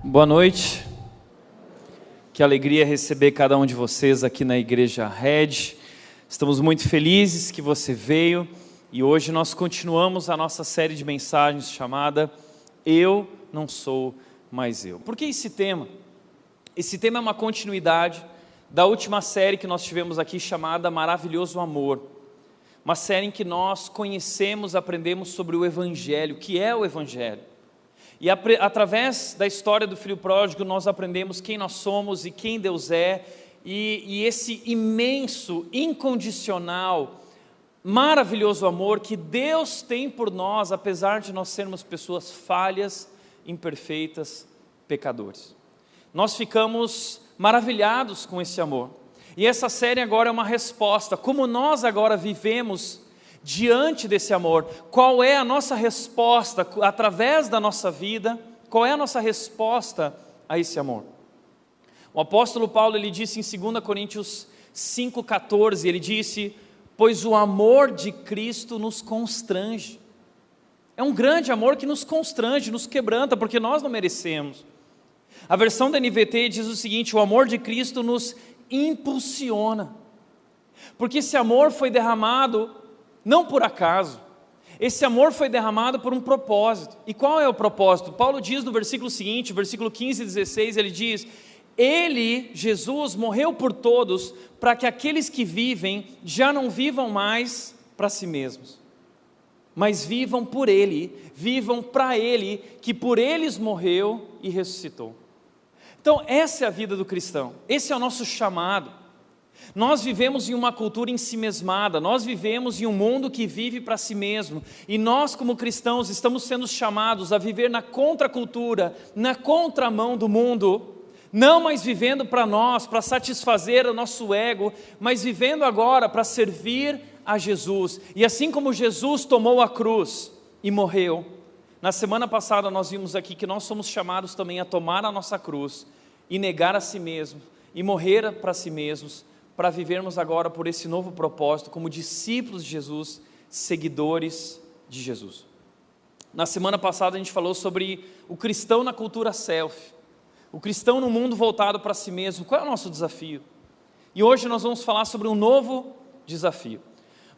Boa noite, que alegria receber cada um de vocês aqui na Igreja Red. Estamos muito felizes que você veio e hoje nós continuamos a nossa série de mensagens chamada Eu Não Sou Mais Eu. Por que esse tema? Esse tema é uma continuidade da última série que nós tivemos aqui chamada Maravilhoso Amor. Uma série em que nós conhecemos, aprendemos sobre o Evangelho, o que é o Evangelho. E através da história do filho pródigo nós aprendemos quem nós somos e quem Deus é, e esse imenso, incondicional, maravilhoso amor que Deus tem por nós, apesar de nós sermos pessoas falhas, imperfeitas, pecadores. Nós ficamos maravilhados com esse amor, e essa série agora é uma resposta, como nós agora vivemos diante desse amor, qual é a nossa resposta através da nossa vida, qual é a nossa resposta a esse amor? O apóstolo Paulo, ele disse em 2 Coríntios 5,14, ele disse, pois o amor de Cristo nos constrange. É um grande amor que nos constrange, nos quebranta, porque nós não merecemos. A versão da NVT diz o seguinte, o amor de Cristo nos impulsiona, porque esse amor foi derramado não por acaso, esse amor foi derramado por um propósito. E qual é o propósito? Paulo diz no versículo seguinte, versículo 15 e 16, ele diz, ele, Jesus, morreu por todos, para que aqueles que vivem, já não vivam mais para si mesmos, mas vivam por ele, vivam para ele, que por eles morreu e ressuscitou. Então essa é a vida do cristão, esse é o nosso chamado. Nós vivemos em uma cultura ensimesmada, nós vivemos em um mundo que vive para si mesmo, e nós como cristãos estamos sendo chamados a viver na contracultura, na contramão do mundo, não mais vivendo para nós, para satisfazer o nosso ego, mas vivendo agora para servir a Jesus. E assim como Jesus tomou a cruz e morreu, na semana passada nós vimos aqui que nós somos chamados também a tomar a nossa cruz e negar a si mesmo e morrer para si mesmos, para vivermos agora por esse novo propósito, como discípulos de Jesus, seguidores de Jesus. Na semana passada a gente falou sobre o cristão na cultura selfie, o cristão no mundo voltado para si mesmo. Qual é o nosso desafio? E hoje nós vamos falar sobre um novo desafio.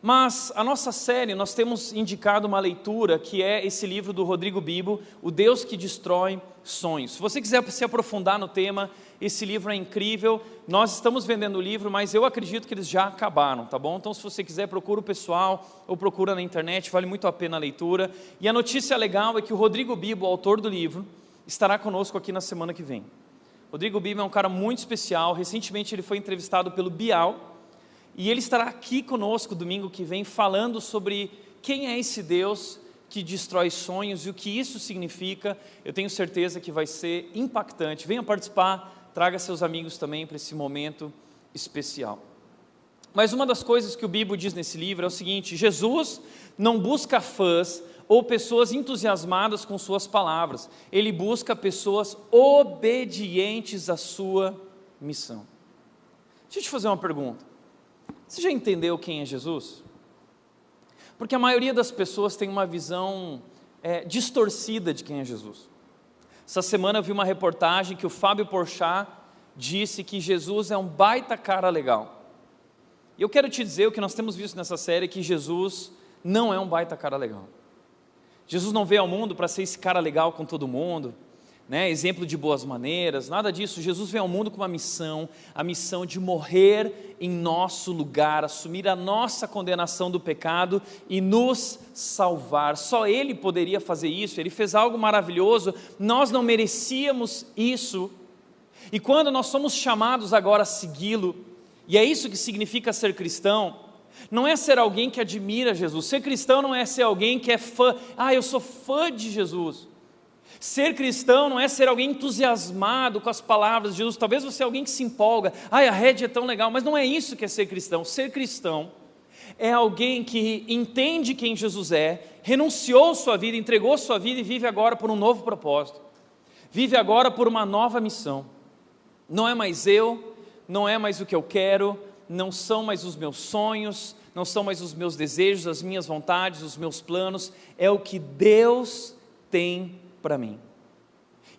Mas a nossa série, nós temos indicado uma leitura que é esse livro do Rodrigo Bibo, O Deus que Destrói Sonhos. Se você quiser se aprofundar no tema, esse livro é incrível. Nós estamos vendendo o livro, mas eu acredito que eles já acabaram, tá bom? Então se você quiser, procura o pessoal ou procura na internet, vale muito a pena a leitura. E a notícia legal é que o Rodrigo Bibo, o autor do livro, estará conosco aqui na semana que vem. Rodrigo Bibo é um cara muito especial, recentemente ele foi entrevistado pelo Bial, e ele estará aqui conosco domingo que vem falando sobre quem é esse Deus que destrói sonhos e o que isso significa. Eu tenho certeza que vai ser impactante. Venha participar, traga seus amigos também para esse momento especial. Mas uma das coisas que o Bibo diz nesse livro é o seguinte: Jesus não busca fãs ou pessoas entusiasmadas com suas palavras, ele busca pessoas obedientes à sua missão. Deixa eu te fazer uma pergunta. Você já entendeu quem é Jesus? Porque a maioria das pessoas tem uma visão distorcida de quem é Jesus. Essa semana eu vi uma reportagem que o Fábio Porchat disse que Jesus é um baita cara legal. E eu quero te dizer, o que nós temos visto nessa série, é que Jesus não é um baita cara legal. Jesus não veio ao mundo para ser esse cara legal com todo mundo, né? Exemplo de boas maneiras, nada disso. Jesus veio ao mundo com uma missão, a missão de morrer em nosso lugar, assumir a nossa condenação do pecado e nos salvar. Só Ele poderia fazer isso. Ele fez algo maravilhoso, nós não merecíamos isso, e quando nós somos chamados agora a segui-lo, e é isso que significa ser cristão, não é ser alguém que admira Jesus. Ser cristão não é ser alguém que é fã, eu sou fã de Jesus. Ser cristão não é ser alguém entusiasmado com as palavras de Jesus. Talvez você é alguém que se empolga, a rede é tão legal, mas não é isso que é ser cristão. Ser cristão é alguém que entende quem Jesus é, renunciou sua vida, entregou sua vida e vive agora por um novo propósito, vive agora por uma nova missão. Não é mais eu, não é mais o que eu quero, não são mais os meus sonhos, não são mais os meus desejos, as minhas vontades, os meus planos, é o que Deus tem para mim.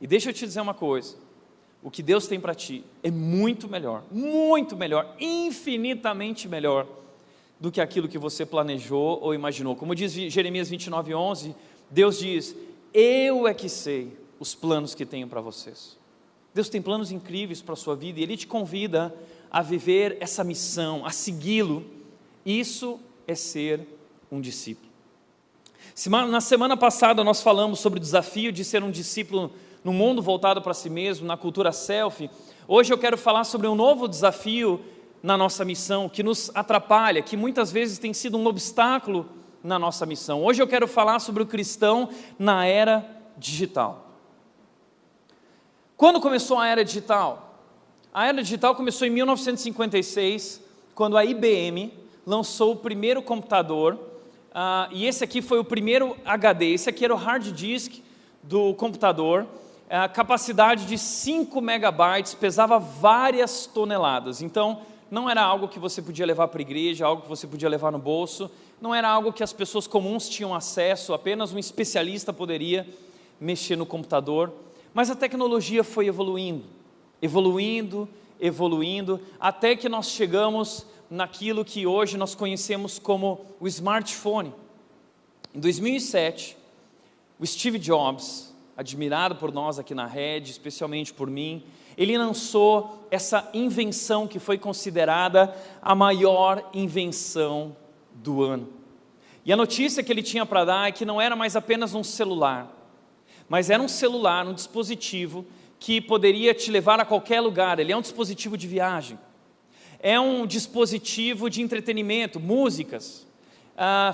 E deixa eu te dizer uma coisa, o que Deus tem para ti é muito melhor, infinitamente melhor do que aquilo que você planejou ou imaginou. Como diz Jeremias 29:11, Deus diz: eu é que sei os planos que tenho para vocês. Deus tem planos incríveis para a sua vida e Ele te convida a viver essa missão, a segui-lo. Isso é ser um discípulo. Na semana passada nós falamos sobre o desafio de ser um discípulo no mundo voltado para si mesmo, na cultura selfie. Hoje eu quero falar sobre um novo desafio na nossa missão, que nos atrapalha, que muitas vezes tem sido um obstáculo na nossa missão. Hoje eu quero falar sobre o cristão na era digital. Quando começou a era digital? A era digital começou em 1956, quando a IBM lançou o primeiro computador, e esse aqui foi o primeiro HD, esse aqui era o hard disk do computador, capacidade de 5 megabytes, pesava várias toneladas, então não era algo que você podia levar para a igreja, algo que você podia levar no bolso, não era algo que as pessoas comuns tinham acesso, apenas um especialista poderia mexer no computador. Mas a tecnologia foi evoluindo, até que nós chegamos naquilo que hoje nós conhecemos como o smartphone. Em 2007, o Steve Jobs, admirado por nós aqui na rede, especialmente por mim, ele lançou essa invenção que foi considerada a maior invenção do ano. E a notícia que ele tinha para dar é que não era mais apenas um celular, mas era um celular, um dispositivo que poderia te levar a qualquer lugar. Ele é um dispositivo de viagem, é um dispositivo de entretenimento, músicas,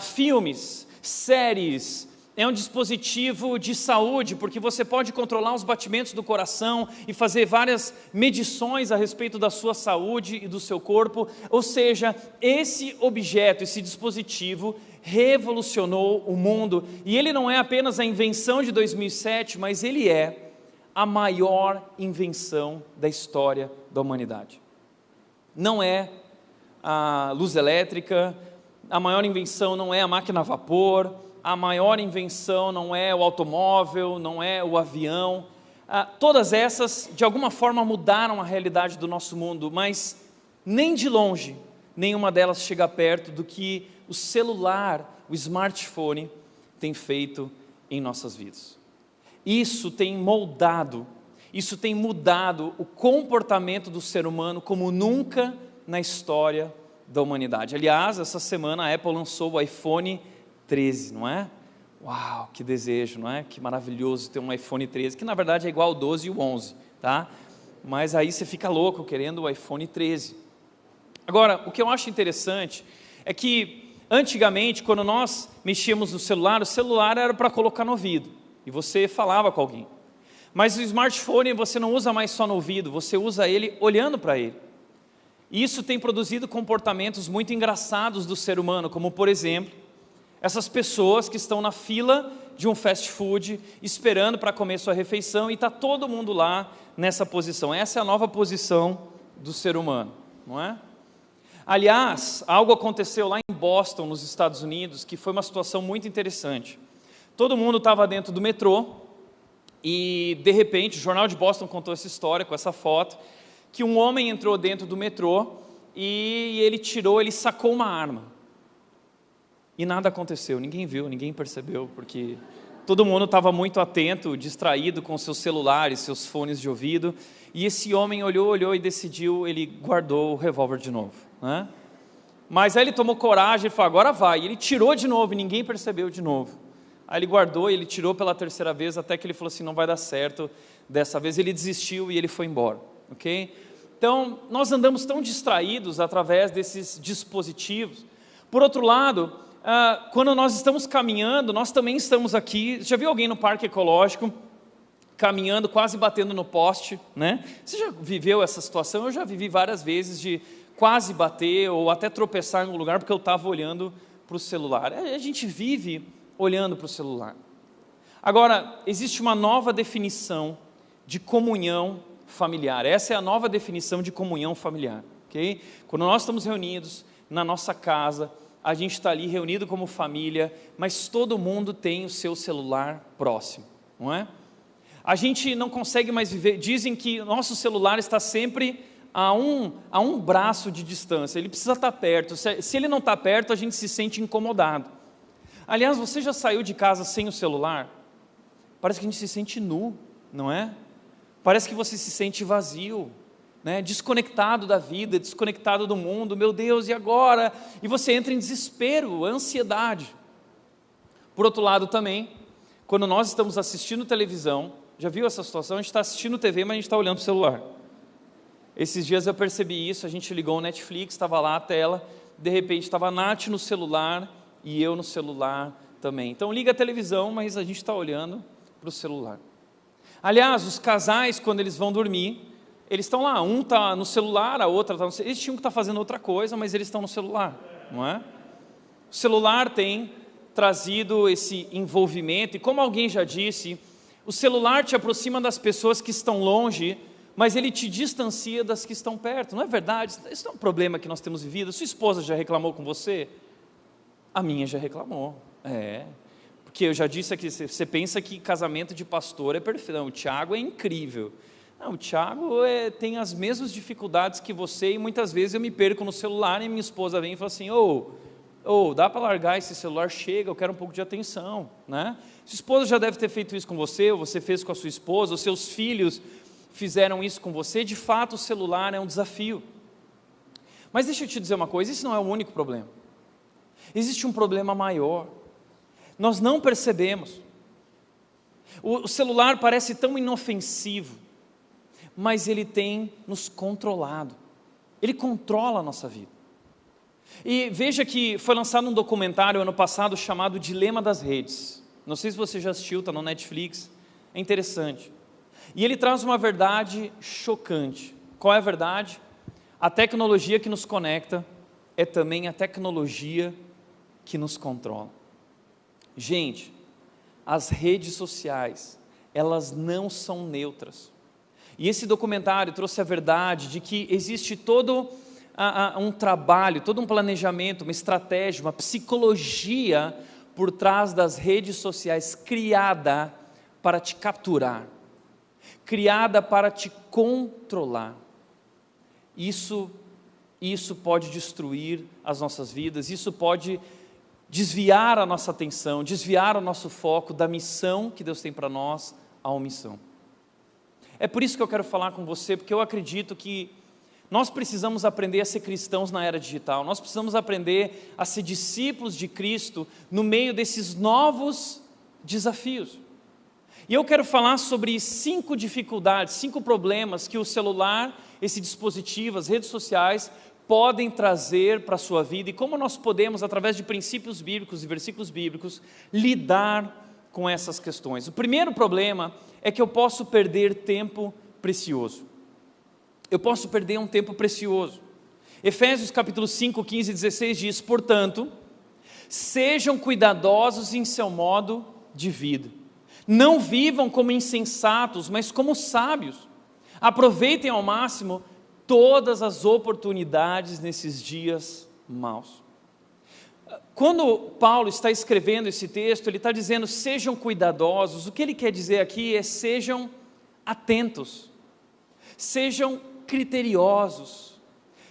filmes, séries, é um dispositivo de saúde, porque você pode controlar os batimentos do coração e fazer várias medições a respeito da sua saúde e do seu corpo. Ou seja, esse objeto, esse dispositivo revolucionou o mundo, e ele não é apenas a invenção de 2007, mas ele é a maior invenção da história da humanidade. Não é a luz elétrica, a maior invenção não é a máquina a vapor, a maior invenção não é o automóvel, não é o avião, todas essas de alguma forma mudaram a realidade do nosso mundo, mas nem de longe nenhuma delas chega perto do que o celular, o smartphone tem feito em nossas vidas. Isso tem mudado o comportamento do ser humano como nunca na história da humanidade. Aliás, essa semana a Apple lançou o iPhone 13, não é? Uau, que desejo, não é? Que maravilhoso ter um iPhone 13, que na verdade é igual ao 12 e o 11, tá? Mas aí você fica louco querendo o iPhone 13. Agora, o que eu acho interessante é que antigamente, quando nós mexíamos no celular, o celular era para colocar no ouvido, e você falava com alguém. Mas o smartphone você não usa mais só no ouvido, você usa ele olhando para ele. E isso tem produzido comportamentos muito engraçados do ser humano, como por exemplo, essas pessoas que estão na fila de um fast food, esperando para comer sua refeição, e está todo mundo lá nessa posição. Essa é a nova posição do ser humano, não é? Aliás, algo aconteceu lá em Boston, nos Estados Unidos, que foi uma situação muito interessante. Todo mundo estava dentro do metrô e, de repente, o Jornal de Boston contou essa história com essa foto, que um homem entrou dentro do metrô e ele sacou uma arma. E nada aconteceu, ninguém viu, ninguém percebeu, porque todo mundo estava muito atento, distraído com seus celulares, seus fones de ouvido, e esse homem olhou e decidiu, ele guardou o revólver de novo, né? Mas aí ele tomou coragem e falou, agora vai, e ele tirou de novo e ninguém percebeu de novo. Aí ele guardou e ele tirou pela terceira vez, até que ele falou assim, não vai dar certo, dessa vez ele desistiu e ele foi embora, ok? Então, nós andamos tão distraídos através desses dispositivos. Por outro lado, quando nós estamos caminhando, nós também estamos aqui. Já viu alguém no parque ecológico caminhando, quase batendo no poste, né? Você já viveu essa situação? Eu já vivi várias vezes de quase bater ou até tropeçar em um lugar porque eu estava olhando para o celular. A gente vive olhando para o celular. Agora, existe uma nova definição de comunhão familiar. Essa é a nova definição de comunhão familiar, ok? Quando nós estamos reunidos na nossa casa, a gente está ali reunido como família, mas todo mundo tem o seu celular próximo, não é? A gente não consegue mais viver, dizem que o nosso celular está sempre a um braço de distância, ele precisa estar perto, se ele não está perto, a gente se sente incomodado. Aliás, você já saiu de casa sem o celular? Parece que a gente se sente nu, não é? Parece que você se sente vazio, né? Desconectado da vida, desconectado do mundo, meu Deus, e agora? E você entra em desespero, ansiedade. Por outro lado também, quando nós estamos assistindo televisão, já viu essa situação? A gente está assistindo TV, mas a gente está olhando para o celular. Esses dias eu percebi isso, a gente ligou o Netflix, estava lá a tela, de repente estava a Nath no celular e eu no celular também. Então liga a televisão, mas a gente está olhando para o celular. Aliás, os casais, quando eles vão dormir, eles estão lá, um está no celular, a outra está no celular, eles tinham que estar fazendo outra coisa, mas eles estão no celular, não é? O celular tem trazido esse envolvimento, e como alguém já disse, o celular te aproxima das pessoas que estão longe, mas ele te distancia das que estão perto, não é verdade? Isso não é um problema que nós temos vivido. Sua esposa já reclamou com você? A minha já reclamou, porque eu já disse aqui, você pensa que casamento de pastor é perfeito, não, o Tiago é incrível. Não, o Tiago tem as mesmas dificuldades que você, e muitas vezes eu me perco no celular, e minha esposa vem e fala assim, dá para largar esse celular, chega, eu quero um pouco de atenção, né? Sua esposa já deve ter feito isso com você, ou você fez com a sua esposa, ou seus filhos fizeram isso com você. De fato, o celular é um desafio. Mas deixa eu te dizer uma coisa, isso não é o único problema. Existe um problema maior. Nós não percebemos. O celular parece tão inofensivo, mas ele tem nos controlado. Ele controla a nossa vida. E veja que foi lançado um documentário ano passado chamado Dilema das Redes. Não sei se você já assistiu, está no Netflix. É interessante. E ele traz uma verdade chocante. Qual é a verdade? A tecnologia que nos conecta é também a tecnologia que nos controla. Gente, as redes sociais, elas não são neutras. E esse documentário trouxe a verdade de que existe todo um trabalho, todo um planejamento, uma estratégia, uma psicologia por trás das redes sociais, criada para te capturar, criada para te controlar. Isso pode destruir as nossas vidas, isso pode desviar a nossa atenção, desviar o nosso foco da missão que Deus tem para nós, a omissão. É por isso que eu quero falar com você, porque eu acredito que nós precisamos aprender a ser cristãos na era digital, nós precisamos aprender a ser discípulos de Cristo no meio desses novos desafios. E eu quero falar sobre 5 dificuldades, 5 problemas que o celular, esse dispositivo, as redes sociais, podem trazer para a sua vida e como nós podemos, através de princípios bíblicos e versículos bíblicos, lidar com essas questões. O primeiro problema é que eu posso perder tempo precioso. Eu posso perder um tempo precioso. Efésios capítulo 5, 15 e 16 diz, portanto, sejam cuidadosos em seu modo de vida. Não vivam como insensatos, mas como sábios. Aproveitem ao máximo todas as oportunidades nesses dias maus. Quando Paulo está escrevendo esse texto, ele está dizendo, sejam cuidadosos. O que ele quer dizer aqui é, sejam atentos, sejam criteriosos,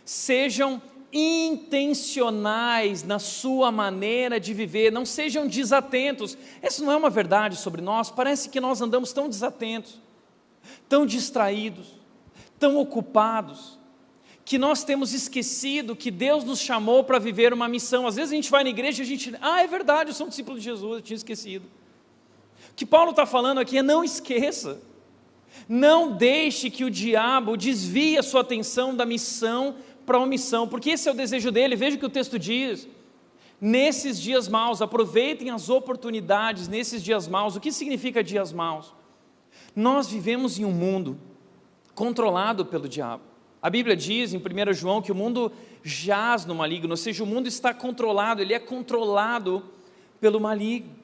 sejam intencionais na sua maneira de viver, não sejam desatentos. Essa não é uma verdade sobre nós. Parece que nós andamos tão desatentos, tão distraídos, tão ocupados, que nós temos esquecido que Deus nos chamou para viver uma missão. Às vezes a gente vai na igreja e a gente, é verdade, eu sou um discípulo de Jesus, eu tinha esquecido. O que Paulo está falando aqui é, não esqueça, não deixe que o diabo desvie a sua atenção da missão para a omissão, porque esse é o desejo dele. Veja o que o texto diz, nesses dias maus, aproveitem as oportunidades nesses dias maus. O que significa dias maus? Nós vivemos em um mundo controlado pelo diabo. A Bíblia diz em 1 João que o mundo jaz no maligno, ou seja, o mundo está controlado, ele é controlado pelo maligno.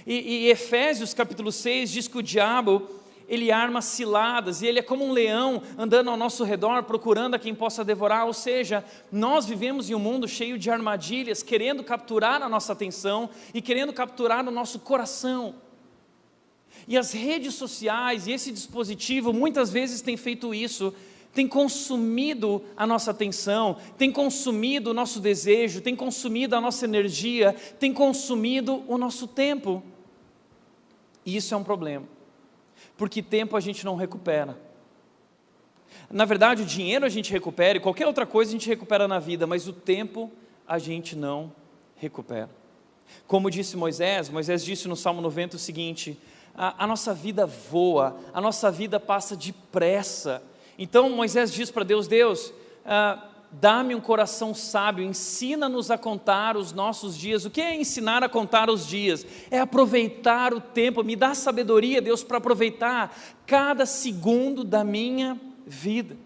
E Efésios capítulo 6 diz que o diabo, ele arma ciladas, e ele é como um leão andando ao nosso redor, procurando a quem possa devorar. Ou seja, nós vivemos em um mundo cheio de armadilhas, querendo capturar a nossa atenção e querendo capturar o nosso coração. E as redes sociais e esse dispositivo muitas vezes têm feito isso, tem consumido a nossa atenção, tem consumido o nosso desejo, tem consumido a nossa energia, tem consumido o nosso tempo. E isso é um problema, porque tempo a gente não recupera. Na verdade, o dinheiro a gente recupera, e qualquer outra coisa a gente recupera na vida, mas o tempo a gente não recupera. Como disse Moisés disse no Salmo 90 o seguinte, a nossa vida voa, a nossa vida passa depressa. Então Moisés diz para Deus, dá-me um coração sábio, ensina-nos a contar os nossos dias. O que é ensinar a contar os dias? É aproveitar o tempo, me dá sabedoria, Deus, para aproveitar cada segundo da minha vida.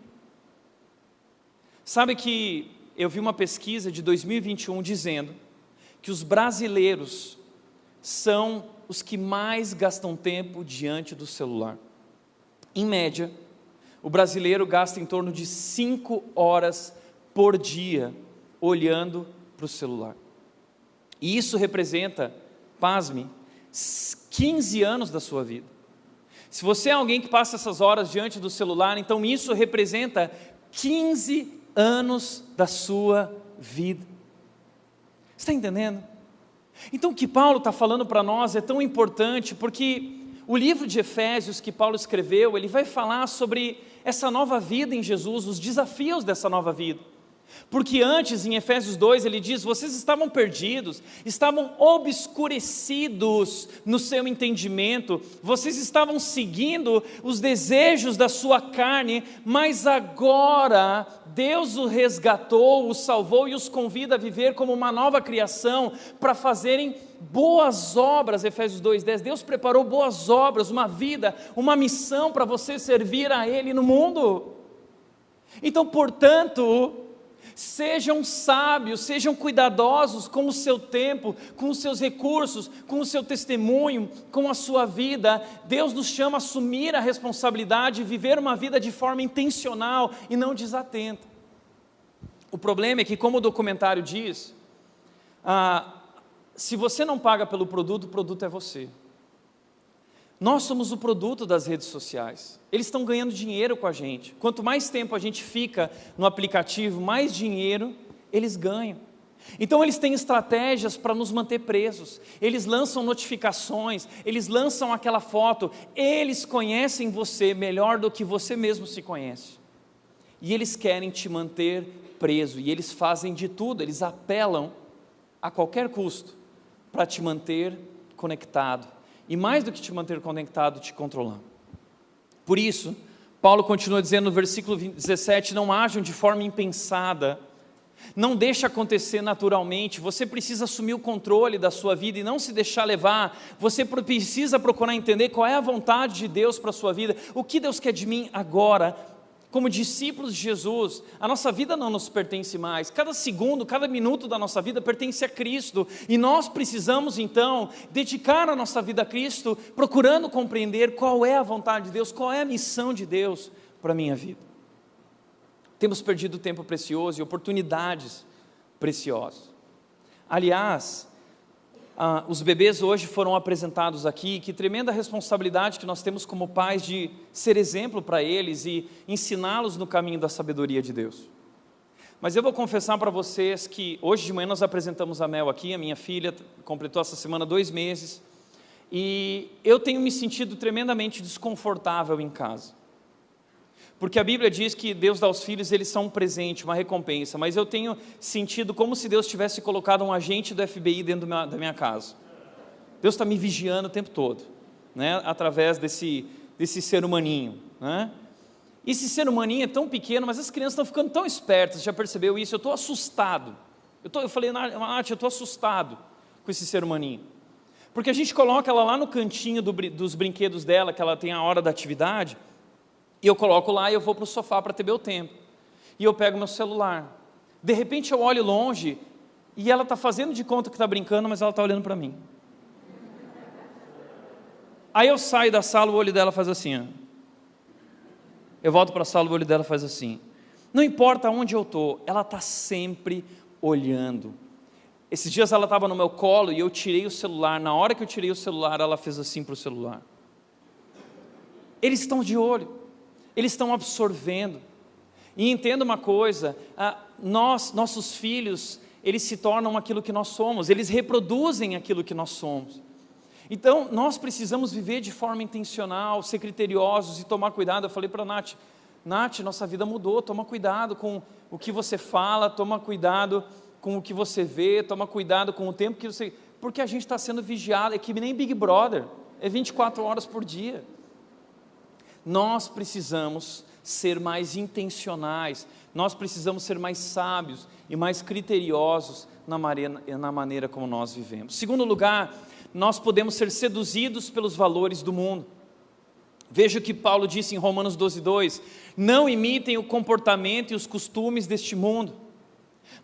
Sabe que eu vi uma pesquisa de 2021 dizendo que os brasileiros são os que mais gastam tempo diante do celular. Em média, o brasileiro gasta em torno de 5 horas por dia olhando para o celular. E isso representa, pasme, 15 anos da sua vida. Se você é alguém que passa essas horas diante do celular, então isso representa 15 anos da sua vida. Está entendendo? Então o que Paulo está falando para nós é tão importante, porque o livro de Efésios que Paulo escreveu, ele vai falar sobre essa nova vida em Jesus, os desafios dessa nova vida. Porque antes, em Efésios 2, ele diz, vocês estavam perdidos, estavam obscurecidos no seu entendimento, vocês estavam seguindo os desejos da sua carne, mas agora Deus o resgatou, o salvou e os convida a viver como uma nova criação, para fazerem boas obras. Efésios 2:10, Deus preparou boas obras, uma vida, uma missão para você servir a Ele no mundo. Então, portanto, sejam sábios, sejam cuidadosos com o seu tempo, com os seus recursos, com o seu testemunho, com a sua vida. Deus nos chama a assumir a responsabilidade de viver uma vida de forma intencional e não desatenta. O problema é que, como o documentário diz, se você não paga pelo produto, o produto é você. Nós somos o produto das redes sociais. Eles estão ganhando dinheiro com a gente. Quanto mais tempo a gente fica no aplicativo, mais dinheiro eles ganham. Então eles têm estratégias para nos manter presos. Eles lançam notificações, eles lançam aquela foto. Eles conhecem você melhor do que você mesmo se conhece. E eles querem te manter preso. E eles fazem de tudo, eles apelam a qualquer custo para te manter conectado. E mais do que te manter conectado, te controlar. Por isso, Paulo continua dizendo no versículo 17, não ajam de forma impensada, não deixe acontecer naturalmente, você precisa assumir o controle da sua vida e não se deixar levar, você precisa procurar entender qual é a vontade de Deus para a sua vida, o que Deus quer de mim agora. Como discípulos de Jesus, a nossa vida não nos pertence mais, cada segundo, cada minuto da nossa vida pertence a Cristo, e nós precisamos então dedicar a nossa vida a Cristo, procurando compreender qual é a vontade de Deus, qual é a missão de Deus para a minha vida. Temos perdido tempo precioso e oportunidades preciosas. Aliás, os bebês hoje foram apresentados aqui, que tremenda responsabilidade que nós temos como pais de ser exemplo para eles e ensiná-los no caminho da sabedoria de Deus. Mas eu vou confessar para vocês que hoje de manhã nós apresentamos a Mel aqui, a minha filha, completou essa semana 2 meses, e eu tenho me sentido tremendamente desconfortável em casa. Porque a Bíblia diz que Deus dá aos filhos, eles são um presente, uma recompensa, mas eu tenho sentido como se Deus tivesse colocado um agente do FBI dentro da minha casa. Deus está me vigiando o tempo todo, né? Através desse ser humaninho, né? Esse ser humaninho é tão pequeno, mas as crianças estão ficando tão espertas, já percebeu isso? Eu estou assustado, eu falei, Nath, eu estou assustado com esse ser humaninho, porque a gente coloca ela lá no cantinho dos brinquedos dela, que ela tem a hora da atividade, e eu coloco lá e eu vou para o sofá para ter meu tempo. E eu pego meu celular. De repente eu olho longe e ela está fazendo de conta que está brincando, mas ela está olhando para mim. Aí eu saio da sala, o olho dela faz assim. Ó. Eu volto para a sala, o olho dela faz assim. Não importa onde eu estou, ela está sempre olhando. Esses dias ela estava no meu colo e eu tirei o celular. Na hora que eu tirei o celular, ela fez assim para o celular. Eles estão de olho. Eles estão absorvendo. E entenda uma coisa, nossos filhos, eles se tornam aquilo que nós somos, eles reproduzem aquilo que nós somos. Então, nós precisamos viver de forma intencional, ser criteriosos e tomar cuidado. Eu falei para a Nath, nossa vida mudou, toma cuidado com o que você fala, toma cuidado com o que você vê, toma cuidado com o tempo que você... Porque a gente está sendo vigiado, é que nem Big Brother, é 24 horas por dia. Nós precisamos ser mais intencionais, nós precisamos ser mais sábios e mais criteriosos na maneira como nós vivemos. Segundo lugar, nós podemos ser seduzidos pelos valores do mundo. Veja o que Paulo disse em Romanos 12:2: não imitem o comportamento e os costumes deste mundo,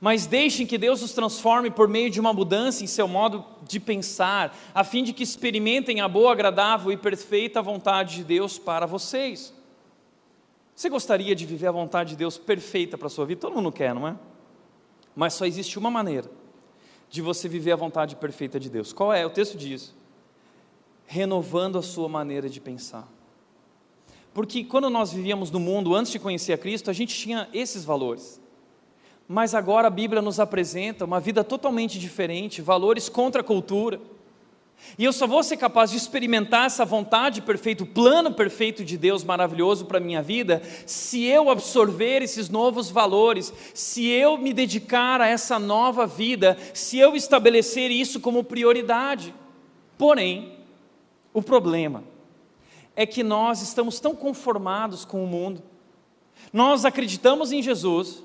mas deixem que Deus os transforme por meio de uma mudança em seu modo de pensar, a fim de que experimentem a boa, agradável e perfeita vontade de Deus para vocês. Você gostaria de viver a vontade de Deus perfeita para a sua vida? Todo mundo quer, não é? Mas só existe uma maneira de você viver a vontade perfeita de Deus. Qual é? O texto diz: renovando a sua maneira de pensar. Porque quando nós vivíamos no mundo, antes de conhecer a Cristo, a gente tinha esses valores. Mas agora a Bíblia nos apresenta uma vida totalmente diferente, valores contra a cultura. E eu só vou ser capaz de experimentar essa vontade perfeita, o plano perfeito de Deus maravilhoso para a minha vida, se eu absorver esses novos valores, se eu me dedicar a essa nova vida, se eu estabelecer isso como prioridade. Porém, o problema é que nós estamos tão conformados com o mundo, nós acreditamos em Jesus,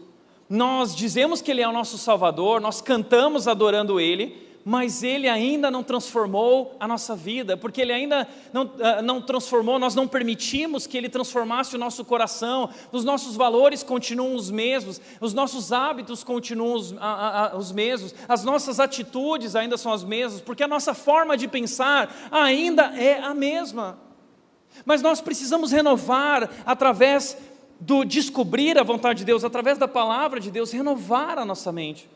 nós dizemos que Ele é o nosso Salvador, nós cantamos adorando Ele, mas Ele ainda não transformou a nossa vida, porque Ele ainda não transformou, nós não permitimos que Ele transformasse o nosso coração, os nossos valores continuam os mesmos, os nossos hábitos continuam os mesmos, as nossas atitudes ainda são as mesmas, porque a nossa forma de pensar ainda é a mesma. Mas nós precisamos renovar através do descobrir a vontade de Deus, através da palavra de Deus, renovar a nossa mente.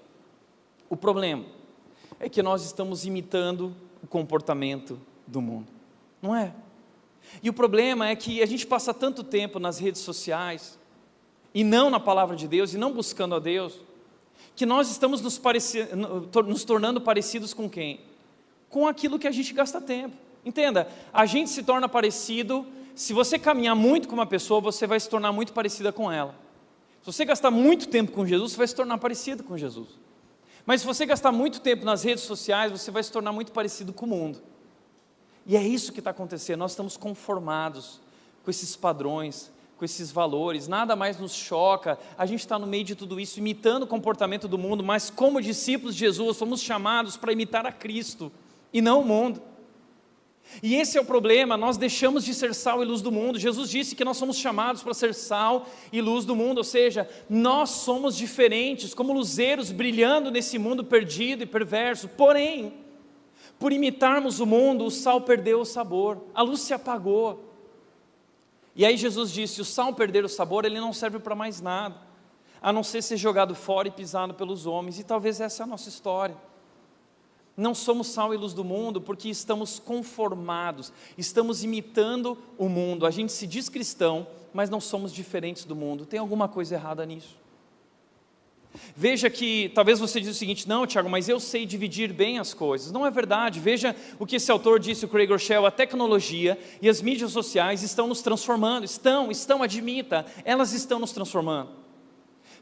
O problema é que nós estamos imitando o comportamento do mundo, não é? E o problema é que a gente passa tanto tempo nas redes sociais, e não na palavra de Deus, e não buscando a Deus, que nós estamos nos tornando parecidos com quem? Com aquilo que a gente gasta tempo. Entenda, a gente se torna parecido. Se você caminhar muito com uma pessoa, você vai se tornar muito parecida com ela. Se você gastar muito tempo com Jesus, você vai se tornar parecido com Jesus. Mas se você gastar muito tempo nas redes sociais, você vai se tornar muito parecido com o mundo. E é isso que está acontecendo, nós estamos conformados com esses padrões, com esses valores, nada mais nos choca, a gente está no meio de tudo isso, imitando o comportamento do mundo, mas como discípulos de Jesus, somos chamados para imitar a Cristo, e não o mundo. E esse é o problema, nós deixamos de ser sal e luz do mundo. Jesus disse que nós somos chamados para ser sal e luz do mundo, ou seja, nós somos diferentes, como luzeiros brilhando nesse mundo perdido e perverso. Porém, por imitarmos o mundo, o sal perdeu o sabor, a luz se apagou. E aí Jesus disse, se o sal perder o sabor, ele não serve para mais nada. a não ser jogado fora e pisado pelos homens. E talvez essa é a nossa história. Não somos sal e luz do mundo porque estamos conformados, estamos imitando o mundo. A gente se diz cristão, mas não somos diferentes do mundo. Tem alguma coisa errada nisso? Veja que, talvez você diz o seguinte: não, Tiago, mas eu sei dividir bem as coisas. Não é verdade. Veja o que esse autor disse, o Craig Rochelle: a tecnologia e as mídias sociais estão nos transformando, admita, elas estão nos transformando.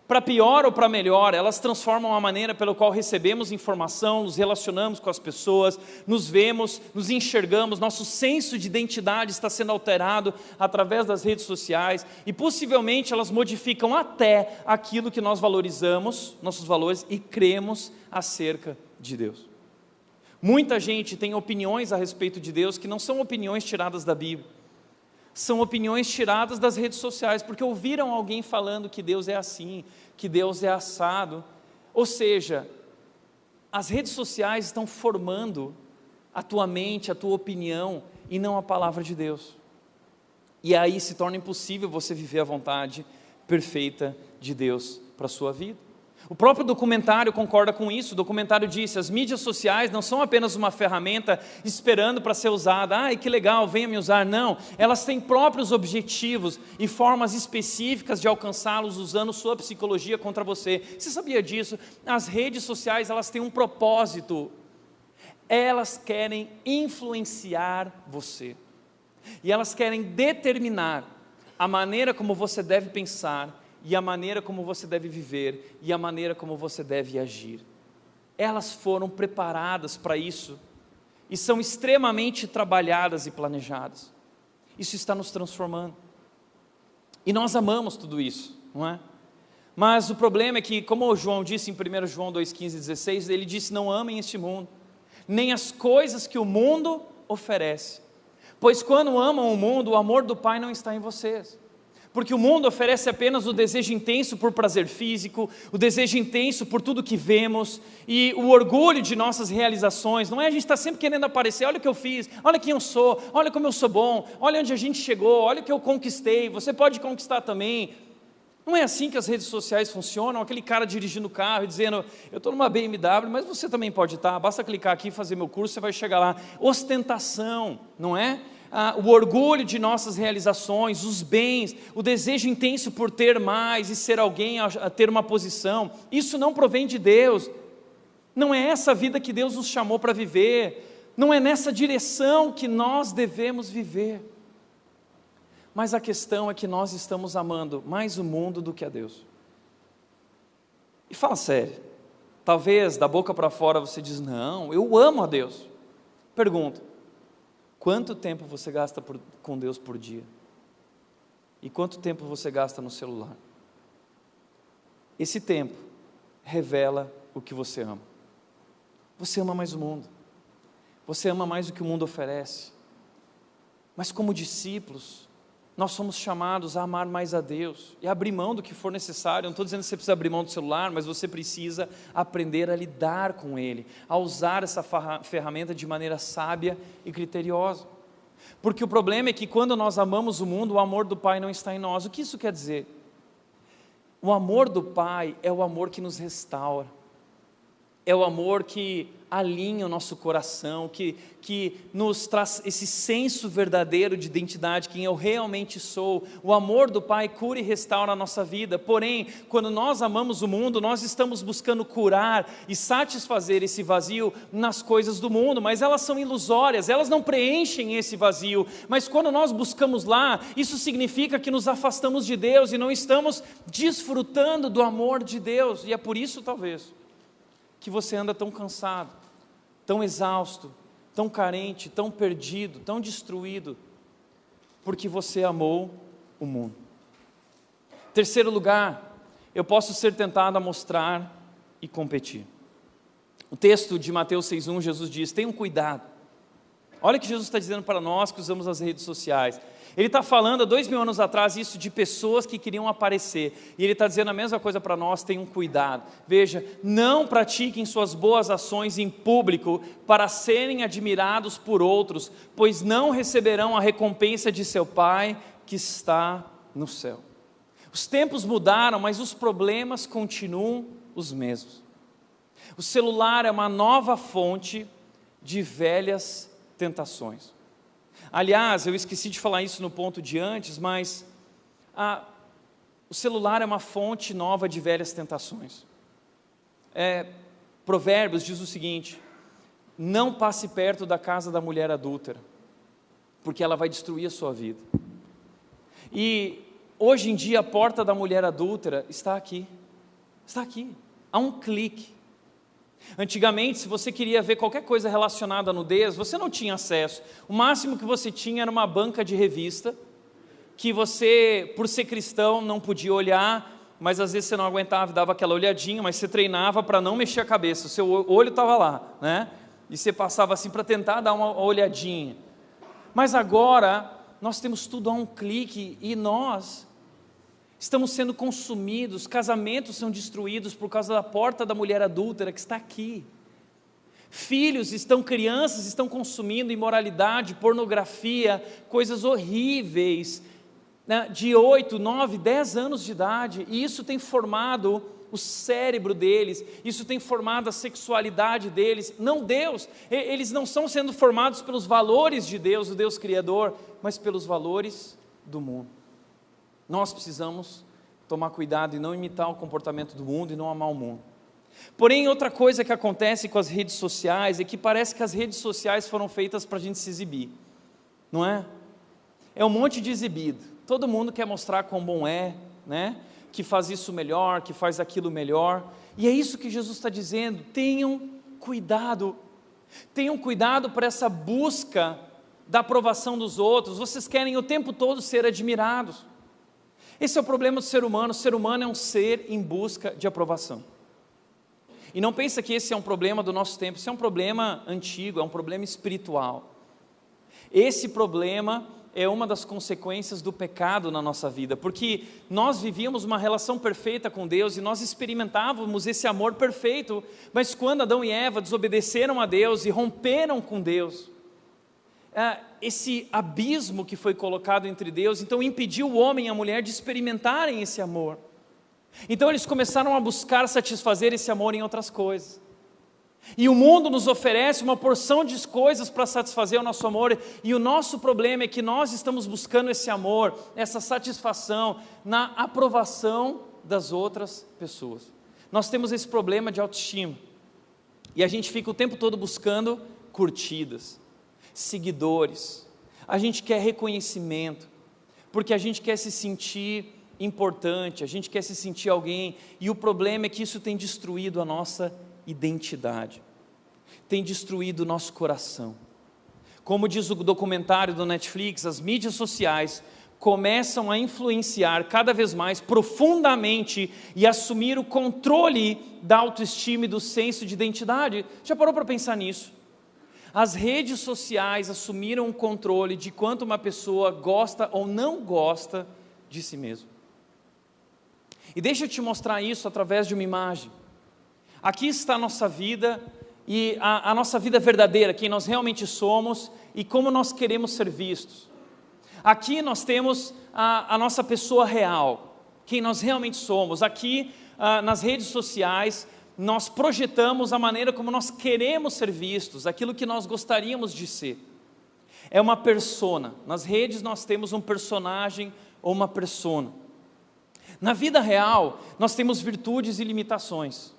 Para pior ou para melhor, elas transformam a maneira pela qual recebemos informação, nos relacionamos com as pessoas, nos vemos, nos enxergamos, nosso senso de identidade está sendo alterado através das redes sociais, e possivelmente elas modificam até aquilo que nós valorizamos, nossos valores, e cremos acerca de Deus. Muita gente tem opiniões a respeito de Deus que não são opiniões tiradas da Bíblia, são opiniões tiradas das redes sociais, porque ouviram alguém falando que Deus é assim, que Deus é assado. Ou seja, as redes sociais estão formando a tua mente, a tua opinião, e não a palavra de Deus. E aí se torna impossível você viver a vontade perfeita de Deus para a sua vida. O próprio documentário concorda com isso. O documentário disse: as mídias sociais não são apenas uma ferramenta esperando para ser usada. Ai, que legal, venha me usar. Não, elas têm próprios objetivos e formas específicas de alcançá-los usando sua psicologia contra você. Você sabia disso? As redes sociais, elas têm um propósito. Elas querem influenciar você. E elas querem determinar a maneira como você deve pensar, e a maneira como você deve viver, e a maneira como você deve agir. Elas foram preparadas para isso, e são extremamente trabalhadas e planejadas. Isso está nos transformando, e nós amamos tudo isso, não é? Mas o problema é que, como o João disse em 1 João 2,15 e 16, ele disse: não amem este mundo, nem as coisas que o mundo oferece, pois quando amam o mundo, o amor do Pai não está em vocês. Porque o mundo oferece apenas o desejo intenso por prazer físico, o desejo intenso por tudo que vemos, e o orgulho de nossas realizações, não é? A gente está sempre querendo aparecer: olha o que eu fiz, olha quem eu sou, olha como eu sou bom, olha onde a gente chegou, olha o que eu conquistei, você pode conquistar também. Não é assim que as redes sociais funcionam? Aquele cara dirigindo o carro e dizendo: eu estou numa BMW, mas você também pode estar, basta clicar aqui e fazer meu curso, você vai chegar lá. Ostentação, não é? O orgulho de nossas realizações, os bens, o desejo intenso por ter mais e ser alguém, a ter uma posição. Isso não provém de Deus. Não é essa a vida que Deus nos chamou para viver, não é nessa direção que nós devemos viver. Mas a questão é que nós estamos amando mais o mundo do que a Deus. E fala sério, talvez da boca para fora você diz: não, eu amo a Deus. Pergunta: quanto tempo você gasta com Deus por dia? E quanto tempo você gasta no celular? Esse tempo revela o que você ama. Você ama mais o mundo, você ama mais o que o mundo oferece. Mas como discípulos, nós somos chamados a amar mais a Deus e abrir mão do que for necessário. Eu não estou dizendo que você precisa abrir mão do celular, mas você precisa aprender a lidar com ele, a usar essa ferramenta de maneira sábia e criteriosa. Porque o problema é que quando nós amamos o mundo, o amor do Pai não está em nós. O que isso quer dizer? O amor do Pai é o amor que nos restaura, é o amor que alinha o nosso coração, que nos traz esse senso verdadeiro de identidade, quem eu realmente sou. O amor do Pai cura e restaura a nossa vida. Porém, quando nós amamos o mundo, nós estamos buscando curar e satisfazer esse vazio nas coisas do mundo, mas elas são ilusórias, elas não preenchem esse vazio. Mas quando nós buscamos lá, isso significa que nos afastamos de Deus e não estamos desfrutando do amor de Deus. E é por isso, talvez, que você anda tão cansado, tão exausto, tão carente, tão perdido, tão destruído, porque você amou o mundo. Terceiro lugar, eu posso ser tentado a mostrar e competir. O texto de Mateus 6,1, Jesus diz: tenham cuidado. Olha o que Jesus está dizendo para nós que usamos as redes sociais. Ele está falando há 2000 anos atrás isso de pessoas que queriam aparecer, e Ele está dizendo a mesma coisa para nós: tenham cuidado. Veja, não pratiquem suas boas ações em público para serem admirados por outros, pois não receberão a recompensa de seu Pai que está no céu. Os tempos mudaram, mas os problemas continuam os mesmos. O celular é uma nova fonte de velhas tentações. Aliás, eu esqueci de falar isso no ponto de antes, mas o celular é uma fonte nova de velhas tentações. Provérbios diz o seguinte: não passe perto da casa da mulher adúltera, porque ela vai destruir a sua vida. E hoje em dia a porta da mulher adúltera está aqui, a um clique. Antigamente, se você queria ver qualquer coisa relacionada à nudez, você não tinha acesso. O máximo que você tinha era uma banca de revista, que você, por ser cristão, não podia olhar, mas às vezes você não aguentava e dava aquela olhadinha, mas você treinava para não mexer a cabeça, o seu olho estava lá, né? E você passava assim para tentar dar uma olhadinha. Mas agora, nós temos tudo a um clique e nós estamos sendo consumidos, casamentos são destruídos por causa da porta da mulher adúltera que está aqui. Crianças estão consumindo imoralidade, pornografia, coisas horríveis, né, de 8, 9, 10 anos de idade, e isso tem formado o cérebro deles, isso tem formado a sexualidade deles. Não Deus, eles não estão sendo formados pelos valores de Deus, o Deus Criador, mas pelos valores do mundo. Nós precisamos tomar cuidado e não imitar o comportamento do mundo e não amar o mundo. Porém, outra coisa que acontece com as redes sociais é que parece que as redes sociais foram feitas para a gente se exibir, não é? É um monte de exibido, todo mundo quer mostrar quão bom é, né? Que faz isso melhor, que faz aquilo melhor, e é isso que Jesus está dizendo: tenham cuidado por essa busca da aprovação dos outros. Vocês querem o tempo todo ser admirados. Esse é o problema do ser humano. O ser humano é um ser em busca de aprovação. E não pensa que esse é um problema do nosso tempo, isso é um problema antigo, é um problema espiritual. Esse problema é uma das consequências do pecado na nossa vida, porque nós vivíamos uma relação perfeita com Deus e nós experimentávamos esse amor perfeito, mas quando Adão e Eva desobedeceram a Deus e romperam com Deus, esse abismo que foi colocado entre Deus, então impediu o homem e a mulher de experimentarem esse amor. Então eles começaram a buscar satisfazer esse amor em outras coisas. E o mundo nos oferece uma porção de coisas para satisfazer o nosso amor, e o nosso problema é que nós estamos buscando esse amor, essa satisfação na aprovação das outras pessoas. Nós temos esse problema de autoestima, e a gente fica o tempo todo buscando curtidas, seguidores, a gente quer reconhecimento, porque a gente quer se sentir importante, a gente quer se sentir alguém, e o problema é que isso tem destruído a nossa identidade, tem destruído o nosso coração. Como diz o documentário do Netflix, as mídias sociais começam a influenciar cada vez mais profundamente e assumir o controle da autoestima e do senso de identidade. Já parou para pensar nisso? As redes sociais assumiram o controle de quanto uma pessoa gosta ou não gosta de si mesma. E deixa eu te mostrar isso através de uma imagem. Aqui está a nossa vida, e a nossa vida verdadeira, quem nós realmente somos e como nós queremos ser vistos. Aqui nós temos a nossa pessoa real, quem nós realmente somos. Aqui nas redes sociais nós projetamos a maneira como nós queremos ser vistos, aquilo que nós gostaríamos de ser. É uma persona. Nas redes nós temos um personagem ou uma persona. Na vida real nós temos virtudes e limitações.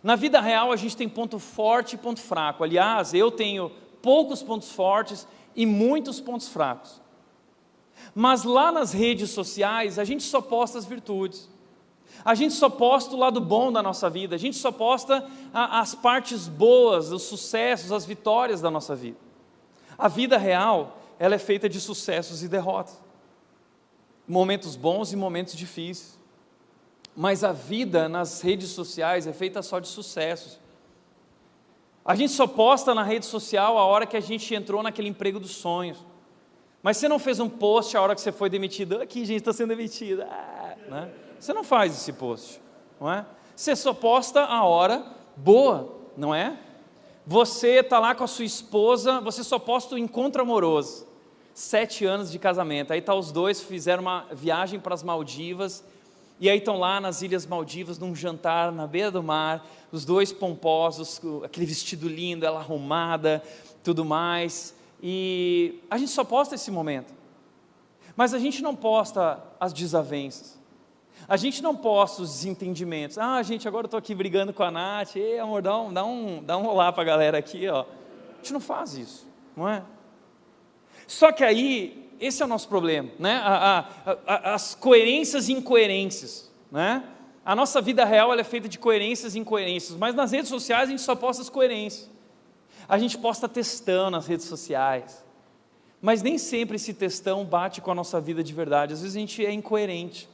Na vida real a gente tem ponto forte e ponto fraco. Aliás, eu tenho poucos pontos fortes e muitos pontos fracos. Mas lá nas redes sociais a gente só posta as virtudes. A gente só posta o lado bom da nossa vida. A gente só posta as partes boas, os sucessos, as vitórias da nossa vida. A vida real, ela é feita de sucessos e derrotas. Momentos bons e momentos difíceis. Mas a vida nas redes sociais é feita só de sucessos. A gente só posta na rede social a hora que a gente entrou naquele emprego dos sonhos. Mas você não fez um post a hora que você foi demitido. Aqui, gente, está sendo demitida. Né? Você não faz esse post, não é? Você só posta a hora boa, não é? Você está lá com a sua esposa, você só posta o encontro amoroso. 7 anos de casamento. Aí tá os dois, fizeram uma viagem para as Maldivas, e aí estão lá nas Ilhas Maldivas, num jantar na beira do mar, os dois pomposos, aquele vestido lindo, ela arrumada, tudo mais, e a gente só posta esse momento, mas a gente não posta as desavenças, a gente não posta os desentendimentos. Gente, agora eu estou aqui brigando com a Nath, ei amor, dá um olá para a galera aqui, ó. A gente não faz isso, não é? Só que aí, esse é o nosso problema, né? As coerências e incoerências, né? A nossa vida real ela é feita de coerências e incoerências, mas nas redes sociais a gente só posta as coerências. A gente posta textão nas redes sociais, mas nem sempre esse textão bate com a nossa vida de verdade, às vezes a gente é incoerente.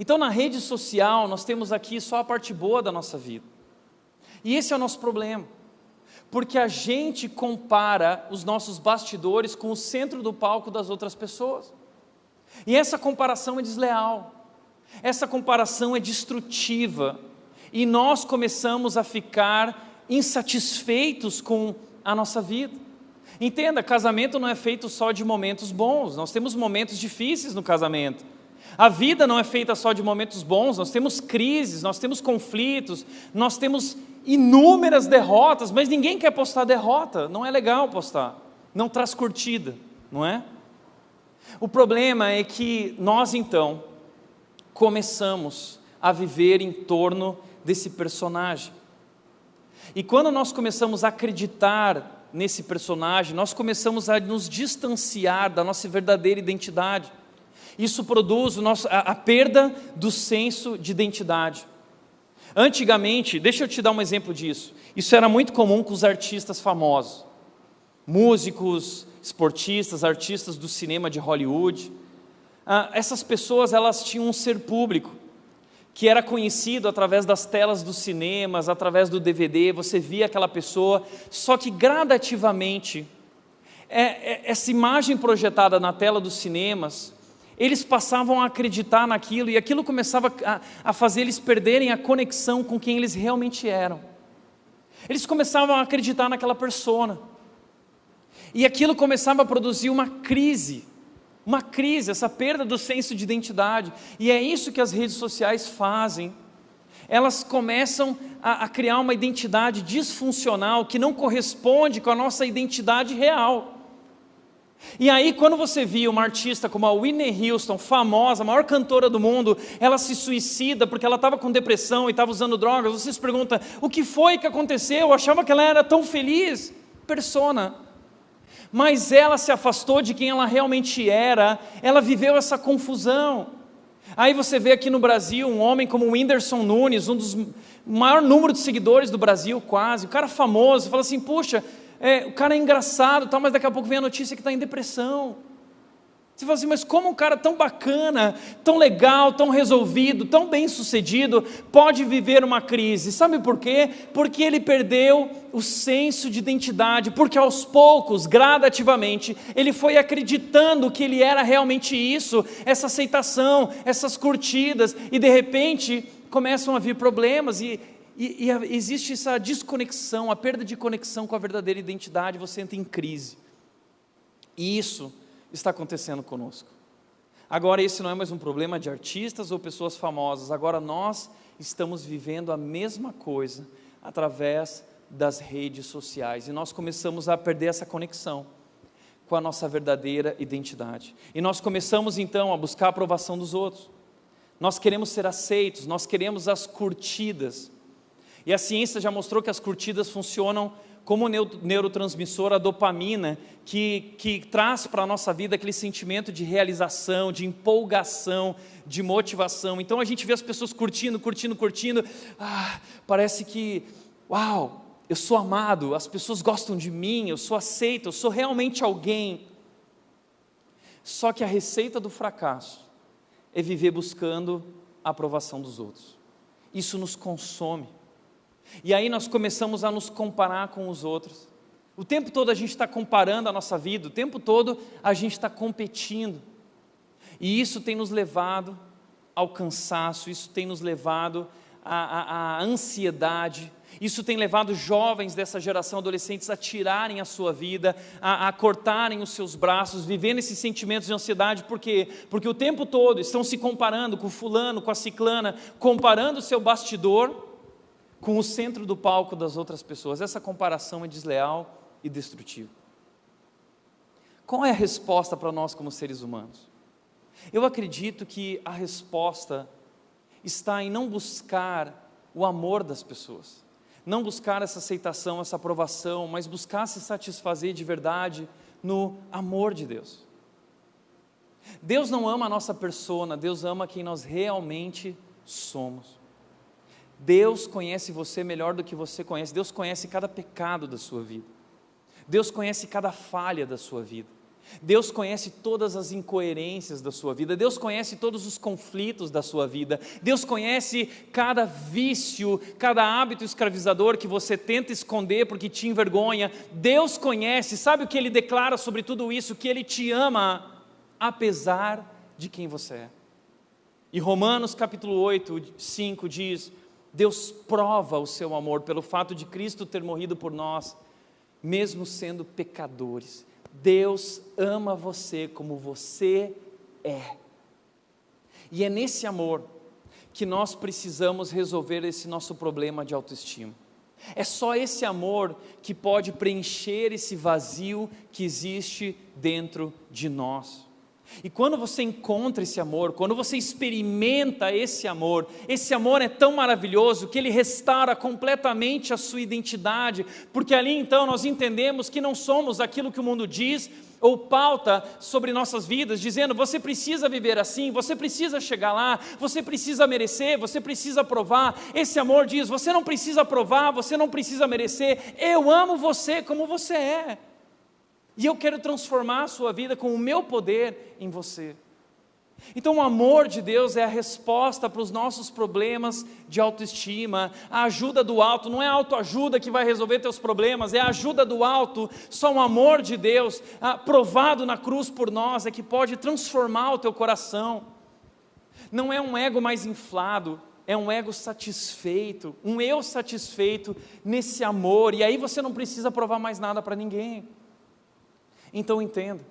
Então na rede social nós temos aqui só a parte boa da nossa vida, e esse é o nosso problema. Porque a gente compara os nossos bastidores com o centro do palco das outras pessoas. E essa comparação é desleal. Essa comparação é destrutiva. E nós começamos a ficar insatisfeitos com a nossa vida. Entenda, casamento não é feito só de momentos bons. Nós temos momentos difíceis no casamento. A vida não é feita só de momentos bons. Nós temos crises, nós temos conflitos, nós temos inúmeras derrotas, mas ninguém quer postar derrota, não é legal postar, não traz curtida, não é? O problema é que nós então começamos a viver em torno desse personagem, e quando nós começamos a acreditar nesse personagem, nós começamos a nos distanciar da nossa verdadeira identidade. Isso produz a perda do senso de identidade. Antigamente, deixa eu te dar um exemplo disso, isso era muito comum com os artistas famosos, músicos, esportistas, artistas do cinema de Hollywood. Essas pessoas, elas tinham um ser público, que era conhecido através das telas dos cinemas, através do DVD, você via aquela pessoa, só que gradativamente, essa imagem projetada na tela dos cinemas, eles passavam a acreditar naquilo, e aquilo começava a fazer eles perderem a conexão com quem eles realmente eram. Eles começavam a acreditar naquela persona, e aquilo começava a produzir uma crise, essa perda do senso de identidade, e é isso que as redes sociais fazem. Elas começam a criar uma identidade disfuncional, que não corresponde com a nossa identidade real. E aí quando você via uma artista como a Whitney Houston, famosa, a maior cantora do mundo, ela se suicida porque ela estava com depressão e estava usando drogas, você se pergunta, o que foi que aconteceu? Eu achava que ela era tão feliz. Persona. Mas ela se afastou de quem ela realmente era, ela viveu essa confusão. Aí você vê aqui no Brasil um homem como o Whindersson Nunes, um dos maior número de seguidores do Brasil quase, o cara famoso, fala assim, puxa, o cara é engraçado, mas daqui a pouco vem a notícia que está em depressão. Você fala assim, mas como um cara tão bacana, tão legal, tão resolvido, tão bem sucedido, pode viver uma crise? Sabe por quê? Porque ele perdeu o senso de identidade, porque aos poucos, gradativamente, ele foi acreditando que ele era realmente isso, essa aceitação, essas curtidas, e de repente começam a vir problemas, e existe essa desconexão, a perda de conexão com a verdadeira identidade, você entra em crise, e isso está acontecendo conosco. Agora esse não é mais um problema de artistas ou pessoas famosas, agora nós estamos vivendo a mesma coisa através das redes sociais, e nós começamos a perder essa conexão com a nossa verdadeira identidade, e nós começamos então a buscar a aprovação dos outros, nós queremos ser aceitos, nós queremos as curtidas. E a ciência já mostrou que as curtidas funcionam como neurotransmissor, a dopamina, que traz para a nossa vida aquele sentimento de realização, de empolgação, de motivação. Então a gente vê as pessoas curtindo, parece que, uau, eu sou amado, as pessoas gostam de mim, eu sou aceito, eu sou realmente alguém. Só que a receita do fracasso é viver buscando a aprovação dos outros. Isso nos consome. E aí nós começamos a nos comparar com os outros. O tempo todo a gente está comparando a nossa vida, o tempo todo a gente está competindo. E isso tem nos levado ao cansaço, isso tem nos levado a ansiedade. Isso tem levado jovens dessa geração, adolescentes, a tirarem a sua vida, a cortarem os seus braços, vivendo esses sentimentos de ansiedade. Por quê? Porque o tempo todo estão se comparando com o fulano, com a ciclana, comparando o seu bastidor com o centro do palco das outras pessoas. Essa comparação é desleal e destrutiva. Qual é a resposta para nós como seres humanos? Eu acredito que a resposta está em não buscar o amor das pessoas, não buscar essa aceitação, essa aprovação, mas buscar se satisfazer de verdade no amor de Deus. Deus não ama a nossa persona, Deus ama quem nós realmente somos. Deus conhece você melhor do que você conhece. Deus conhece cada pecado da sua vida. Deus conhece cada falha da sua vida. Deus conhece todas as incoerências da sua vida. Deus conhece todos os conflitos da sua vida. Deus conhece cada vício, cada hábito escravizador que você tenta esconder porque te envergonha. Deus conhece, sabe o que Ele declara sobre tudo isso? Que Ele te ama apesar de quem você é. E Romanos capítulo 8, 5 diz: Deus prova o seu amor pelo fato de Cristo ter morrido por nós, mesmo sendo pecadores. Deus ama você como você é. E é nesse amor que nós precisamos resolver esse nosso problema de autoestima. É só esse amor que pode preencher esse vazio que existe dentro de nós. E quando você encontra esse amor, quando você experimenta esse amor é tão maravilhoso que ele restaura completamente a sua identidade, porque ali então nós entendemos que não somos aquilo que o mundo diz ou pauta sobre nossas vidas, dizendo: você precisa viver assim, você precisa chegar lá, você precisa merecer, você precisa provar. Esse amor diz: você não precisa provar, você não precisa merecer, eu amo você como você é. E eu quero transformar a sua vida com o meu poder em você. Então o amor de Deus é a resposta para os nossos problemas de autoestima. A ajuda do alto, não é a autoajuda que vai resolver teus problemas, é a ajuda do alto. Só o amor de Deus, provado na cruz por nós, é que pode transformar o teu coração. Não é um ego mais inflado, é um ego satisfeito, um eu satisfeito nesse amor. E aí você não precisa provar mais nada para ninguém. Então entenda,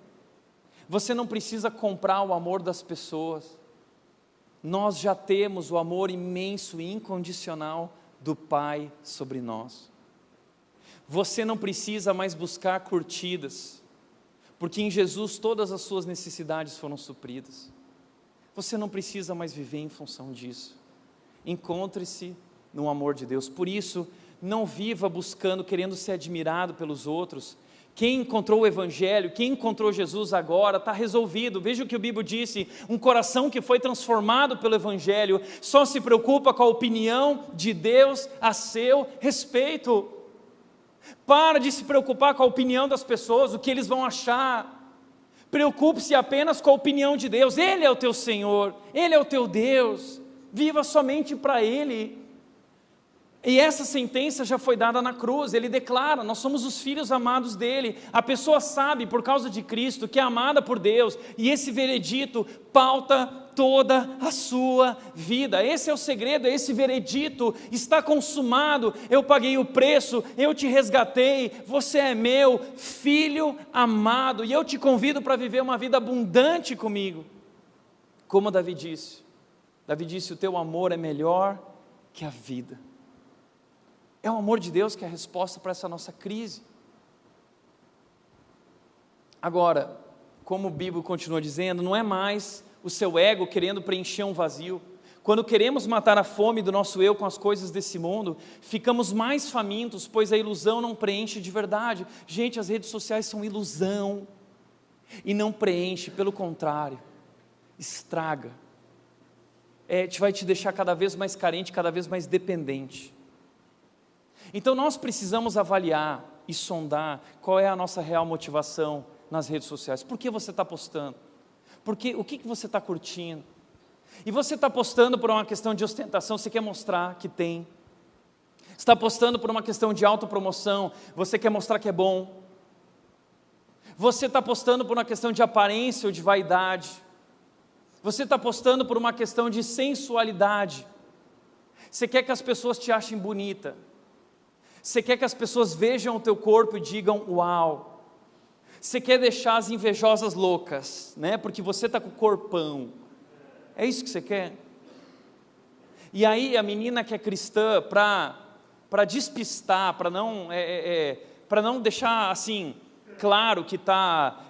você não precisa comprar o amor das pessoas. Nós já temos o amor imenso e incondicional do Pai sobre nós. Você não precisa mais buscar curtidas, porque em Jesus todas as suas necessidades foram supridas. Você não precisa mais viver em função disso. Encontre-se no amor de Deus. Por isso, não viva buscando, querendo ser admirado pelos outros. Quem encontrou o Evangelho, quem encontrou Jesus agora, está resolvido. Veja o que o Bíblia disse: um coração que foi transformado pelo Evangelho só se preocupa com a opinião de Deus a seu respeito. Para de se preocupar com a opinião das pessoas, o que eles vão achar. Preocupe-se apenas com a opinião de Deus. Ele é o teu Senhor, Ele é o teu Deus. Viva somente para Ele. E essa sentença já foi dada na cruz. Ele declara: nós somos os filhos amados dele. A pessoa sabe, por causa de Cristo, que é amada por Deus, e esse veredito pauta toda a sua vida. Esse é o segredo, esse veredito está consumado. Eu paguei o preço, eu te resgatei, você é meu filho amado, e eu te convido para viver uma vida abundante comigo. Como Davi disse, o teu amor é melhor que a vida. É o amor de Deus que é a resposta para essa nossa crise. Agora, como o Bíblia continua dizendo, não é mais o seu ego querendo preencher um vazio. Quando queremos matar a fome do nosso eu com as coisas desse mundo, ficamos mais famintos, pois a ilusão não preenche de verdade. Gente, as redes sociais são ilusão e não preenche, pelo contrário, estraga. Vai te deixar cada vez mais carente, cada vez mais dependente. Então nós precisamos avaliar e sondar qual é a nossa real motivação nas redes sociais. Por que você está postando? O que você está curtindo? E você está postando por uma questão de ostentação, você quer mostrar que tem. Você está postando por uma questão de autopromoção, você quer mostrar que é bom. Você está postando por uma questão de aparência ou de vaidade. Você está postando por uma questão de sensualidade. Você quer que as pessoas te achem bonita. Você quer que as pessoas vejam o teu corpo e digam, uau. Você quer deixar as invejosas loucas, né? Porque você está com o corpão. É isso que você quer? E aí a menina que é cristã, para despistar, para não deixar assim, claro que está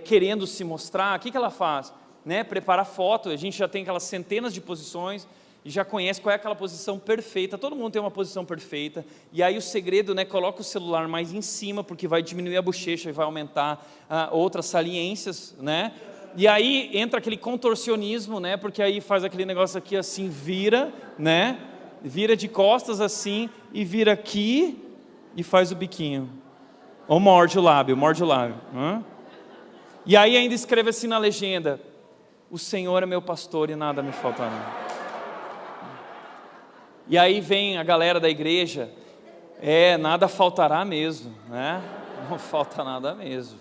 querendo se mostrar, o que ela faz? Né? Prepara foto, a gente já tem aquelas centenas de posições, e já conhece qual é aquela posição perfeita, todo mundo tem uma posição perfeita, e aí o segredo, né, coloca o celular mais em cima, porque vai diminuir a bochecha e vai aumentar outras saliências, né? E aí entra aquele contorcionismo, né? Porque aí faz aquele negócio aqui assim, vira, né? Vira de costas assim, e vira aqui, e faz o biquinho. Ou morde o lábio. E aí ainda escreve assim na legenda, o Senhor é meu pastor e nada me faltará. E aí vem a galera da igreja, nada faltará mesmo, né? Não falta nada mesmo.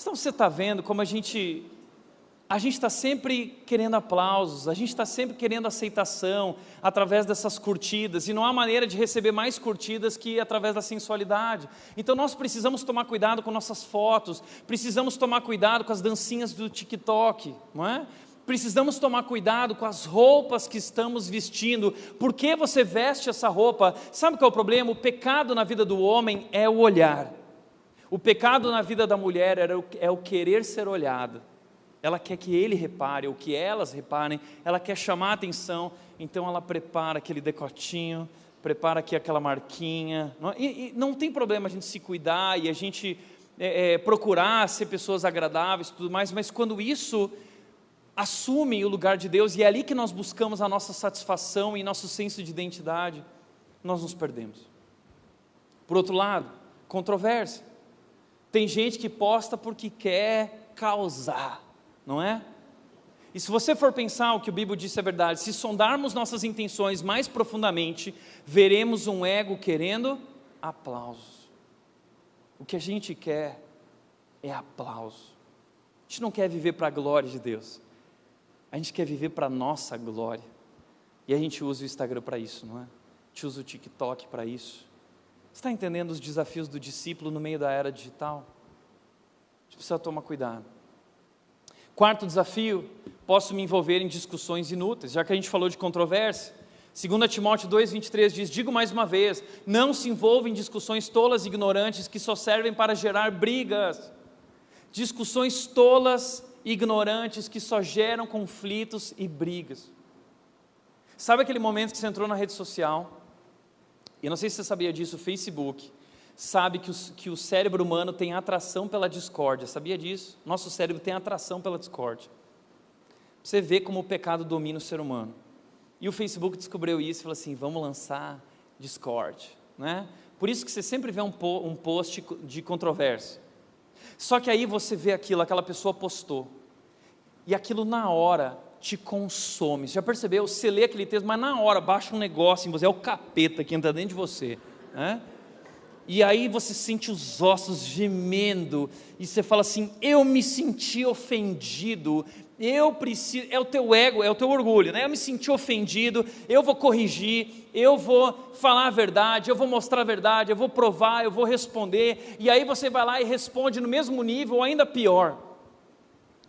Então você está vendo como a gente está sempre querendo aplausos, a gente está sempre querendo aceitação através dessas curtidas, e não há maneira de receber mais curtidas que através da sensualidade. Então nós precisamos tomar cuidado com nossas fotos, precisamos tomar cuidado com as dancinhas do TikTok, não é? Precisamos tomar cuidado com as roupas que estamos vestindo. Por que você veste essa roupa? Sabe qual é o problema? O pecado na vida do homem é o olhar. O pecado na vida da mulher é o querer ser olhada. Ela quer que ele repare, ou que elas reparem, ela quer chamar a atenção, então ela prepara aquele decotinho, prepara aqui aquela marquinha, e não tem problema a gente se cuidar, e a gente procurar ser pessoas agradáveis e tudo mais, mas quando isso assume o lugar de Deus, e é ali que nós buscamos a nossa satisfação e nosso senso de identidade, nós nos perdemos. Por outro lado, controvérsia. Tem gente que posta porque quer causar, não é? E se você for pensar o que o Bíblia disse é verdade, se sondarmos nossas intenções mais profundamente, veremos um ego querendo aplausos. O que a gente quer é aplauso. A gente não quer viver para a glória de Deus, a gente quer viver para a nossa glória. E a gente usa o Instagram para isso, não é? A gente usa o TikTok para isso. Você está entendendo os desafios do discípulo no meio da era digital? A gente precisa tomar cuidado. Quarto desafio, posso me envolver em discussões inúteis, já que a gente falou de controvérsia. 2 Timóteo 2,23 diz, digo mais uma vez, não se envolva em discussões tolas e ignorantes que só servem para gerar brigas. Discussões tolas e ignorantes que só geram conflitos e brigas. Sabe aquele momento que você entrou na rede social? Eu não sei se você sabia disso, o Facebook sabe que o cérebro humano tem atração pela discórdia, sabia disso? Nosso cérebro tem atração pela discórdia. Você vê como o pecado domina o ser humano. E o Facebook descobriu isso e falou assim, vamos lançar Discord, né? Por isso que você sempre vê um post de controvérsia. Só que aí você vê aquilo, aquela pessoa postou, e aquilo na hora te consome. Você já percebeu? Você lê aquele texto, mas na hora baixa um negócio em você, é o capeta que entra dentro de você, né? E aí você sente os ossos gemendo, e você fala assim, eu me senti ofendido, eu preciso, é o teu ego, é o teu orgulho, né? Eu me senti ofendido, eu vou corrigir, eu vou falar a verdade, eu vou mostrar a verdade, eu vou provar, eu vou responder, e aí você vai lá e responde no mesmo nível, ou ainda pior.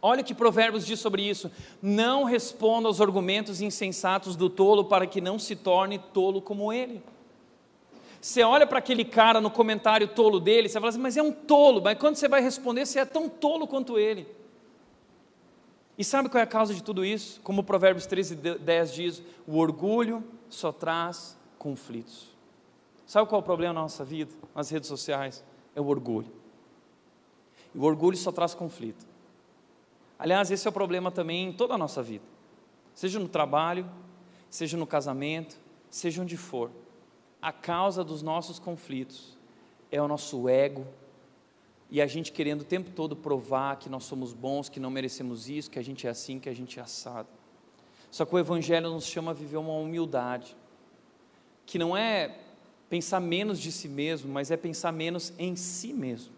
Olha o que Provérbios diz sobre isso, não responda aos argumentos insensatos do tolo, para que não se torne tolo como ele. Você olha para aquele cara no comentário tolo dele, você fala assim, mas é um tolo, mas quando você vai responder, você é tão tolo quanto ele. E sabe qual é a causa de tudo isso? Como Provérbios 13:10 diz, o orgulho só traz conflitos. Sabe qual é o problema na nossa vida, nas redes sociais? É o orgulho. E o orgulho só traz conflito. Aliás, esse é o problema também em toda a nossa vida. Seja no trabalho, seja no casamento, seja onde for. A causa dos nossos conflitos é o nosso ego, e a gente querendo o tempo todo provar que nós somos bons, que não merecemos isso, que a gente é assim, que a gente é assado. Só que o Evangelho nos chama a viver uma humildade, que não é pensar menos de si mesmo, mas é pensar menos em si mesmo.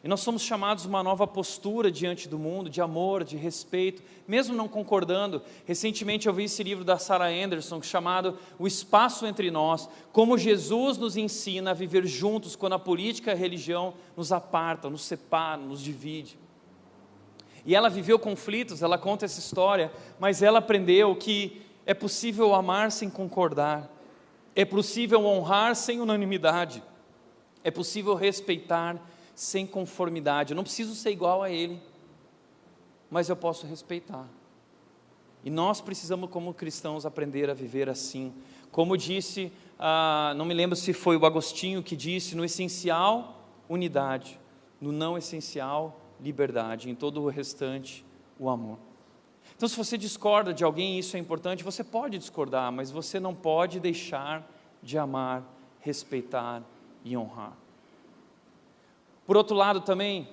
E nós somos chamados a uma nova postura diante do mundo, de amor, de respeito, mesmo não concordando. Recentemente eu vi esse livro da Sarah Anderson, chamado O Espaço Entre Nós, como Jesus nos ensina a viver juntos quando a política e a religião nos apartam, nos separam, nos divide. E ela viveu conflitos, ela conta essa história, mas ela aprendeu que é possível amar sem concordar, é possível honrar sem unanimidade, é possível respeitar sem conformidade. Eu não preciso ser igual a ele, mas eu posso respeitar. E nós precisamos, como cristãos, aprender a viver assim. Como disse, não me lembro se foi o Agostinho que disse: no essencial, unidade, no não essencial, liberdade, em todo o restante, o amor. Então, se você discorda de alguém, e isso é importante, você pode discordar, mas você não pode deixar de amar, respeitar e honrar. Por outro lado também,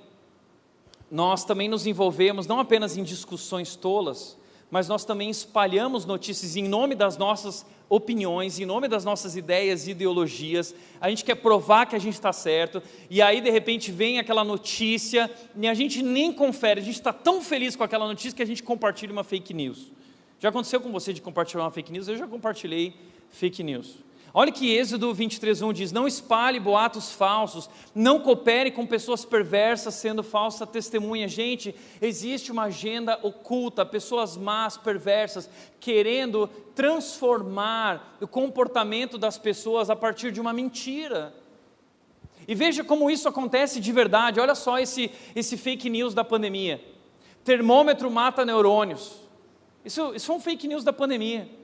nós também nos envolvemos não apenas em discussões tolas, mas nós também espalhamos notícias em nome das nossas opiniões, em nome das nossas ideias e ideologias. A gente quer provar que a gente está certo, e aí de repente vem aquela notícia, e a gente nem confere, a gente está tão feliz com aquela notícia que a gente compartilha uma fake news. Já aconteceu com você de compartilhar uma fake news? Eu já compartilhei fake news. Olha que Êxodo 23:1 diz: não espalhe boatos falsos, não coopere com pessoas perversas sendo falsa testemunha. Gente, existe uma agenda oculta, pessoas más, perversas, querendo transformar o comportamento das pessoas a partir de uma mentira. E veja como isso acontece de verdade. Olha só esse fake news da pandemia: termômetro mata neurônios. Isso foi um fake news da pandemia.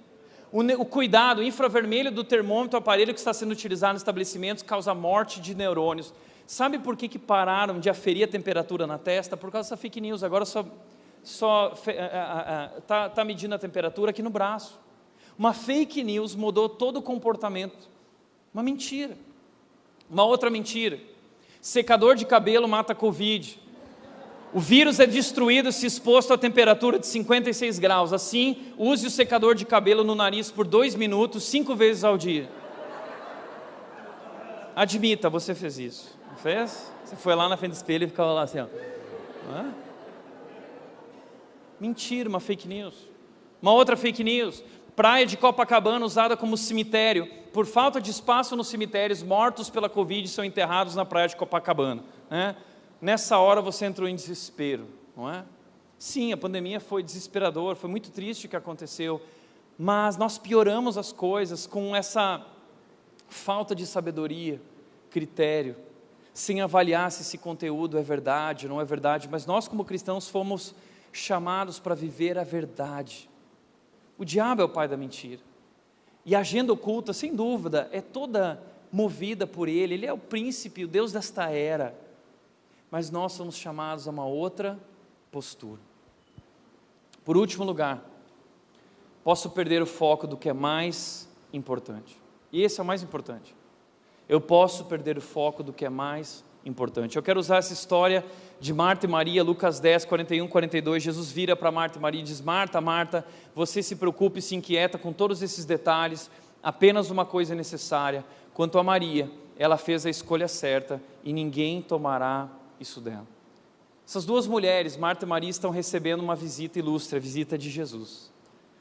O cuidado, o infravermelho do termômetro, o aparelho que está sendo utilizado nos estabelecimentos, causa morte de neurônios. Sabe por que pararam de aferir a temperatura na testa? Por causa dessa fake news. Agora só está medindo a temperatura aqui no braço. Uma fake news mudou todo o comportamento. Uma mentira. Uma outra mentira: secador de cabelo mata Covid. O vírus é destruído se exposto a temperatura de 56 graus. Assim, use o secador de cabelo no nariz por 2 minutos, 5 vezes ao dia. Admita, você fez isso. Não fez? Você foi lá na frente do espelho e ficava lá assim, ó. Mentira, uma fake news. Uma outra fake news: praia de Copacabana usada como cemitério. Por falta de espaço nos cemitérios, mortos pela Covid são enterrados na praia de Copacabana. Nessa hora você entrou em desespero, não é? Sim, a pandemia foi desesperadora, foi muito triste o que aconteceu, mas nós pioramos as coisas com essa falta de sabedoria, critério, sem avaliar se esse conteúdo é verdade ou não é verdade. Mas nós, como cristãos, fomos chamados para viver a verdade. O diabo é o pai da mentira, e a agenda oculta, sem dúvida, é toda movida por ele é o príncipe, o Deus desta era. Mas nós somos chamados a uma outra postura. Por último lugar, posso perder o foco do que é mais importante. E esse é o mais importante. Eu posso perder o foco do que é mais importante. Eu quero usar essa história de Marta e Maria, Lucas 10, 41, 42. Jesus vira para Marta e Maria e diz: Marta, Marta, você se preocupa e se inquieta com todos esses detalhes, apenas uma coisa é necessária. Quanto a Maria, ela fez a escolha certa e ninguém tomará isso dela. Essas duas mulheres, Marta e Maria, estão recebendo uma visita ilustre, a visita de Jesus.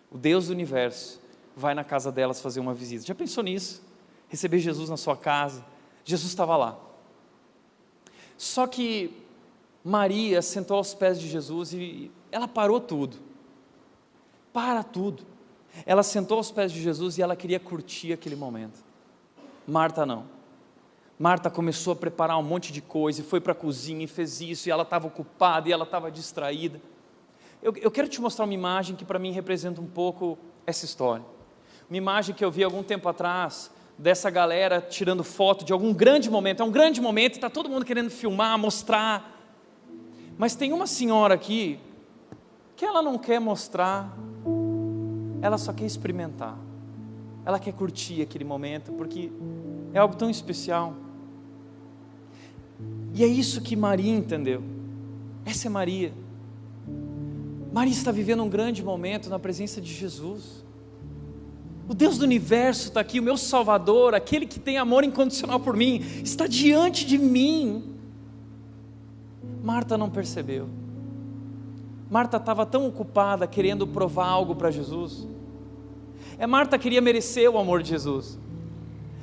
O Deus do universo vai na casa delas fazer uma visita. Já pensou nisso? Receber Jesus na sua casa? Jesus estava lá. Só que Maria sentou aos pés de Jesus e ela parou tudo. Para tudo. Ela sentou aos pés de Jesus e ela queria curtir aquele momento. Marta não. Marta começou a preparar um monte de coisa, e foi para a cozinha e fez isso, e ela estava ocupada, e ela estava distraída. Eu quero te mostrar uma imagem que para mim representa um pouco essa história. Uma imagem que eu vi algum tempo atrás, dessa galera tirando foto de algum grande momento. É um grande momento, está todo mundo querendo filmar, mostrar. Mas tem uma senhora aqui, que ela não quer mostrar, ela só quer experimentar. Ela quer curtir aquele momento, porque é algo tão especial. E é isso que Maria entendeu. Essa é Maria. Maria está vivendo um grande momento na presença de Jesus. O Deus do universo está aqui, o meu Salvador, aquele que tem amor incondicional por mim, está diante de mim. Marta não percebeu. Marta estava tão ocupada querendo provar algo para Jesus. Marta queria merecer o amor de Jesus.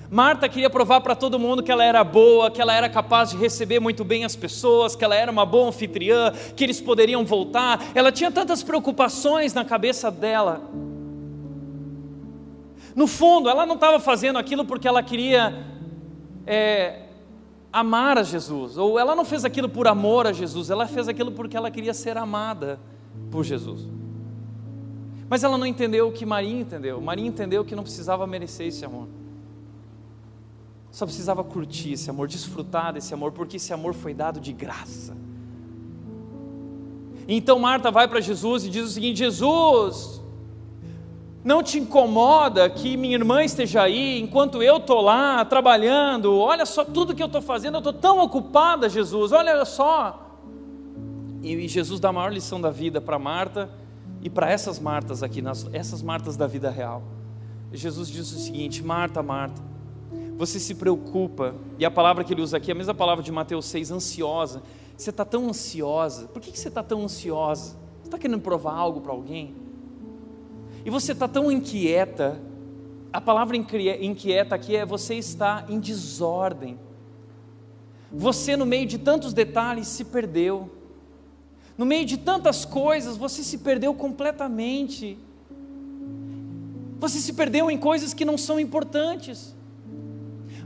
Marta queria provar para todo mundo que ela era boa, que ela era capaz de receber muito bem as pessoas, que ela era uma boa anfitriã, que eles poderiam voltar. Ela tinha tantas preocupações na cabeça dela. No fundo, ela não estava fazendo aquilo porque ela queria amar a Jesus, ou ela não fez aquilo por amor a Jesus, ela fez aquilo porque ela queria ser amada por Jesus. Mas ela não entendeu o que Maria entendeu. Maria entendeu que não precisava merecer esse amor, só precisava curtir esse amor, desfrutar desse amor, porque esse amor foi dado de graça. Então Marta vai para Jesus e diz o seguinte: Jesus, não te incomoda que minha irmã esteja aí, enquanto eu estou lá trabalhando? Olha só tudo que eu estou fazendo, eu estou tão ocupada, Jesus, olha só. E Jesus dá a maior lição da vida para Marta e para essas Martas aqui, essas Martas da vida real. Jesus diz o seguinte: Marta, Marta, você se preocupa, e a palavra que ele usa aqui é a mesma palavra de Mateus 6, ansiosa. Você está tão ansiosa. Por que você está tão ansiosa? Você está querendo provar algo para alguém? E você está tão inquieta. A palavra inquieta aqui é você está em desordem. Você, no meio de tantos detalhes, se perdeu. No meio de tantas coisas, você se perdeu completamente. Você se perdeu em coisas que não são importantes.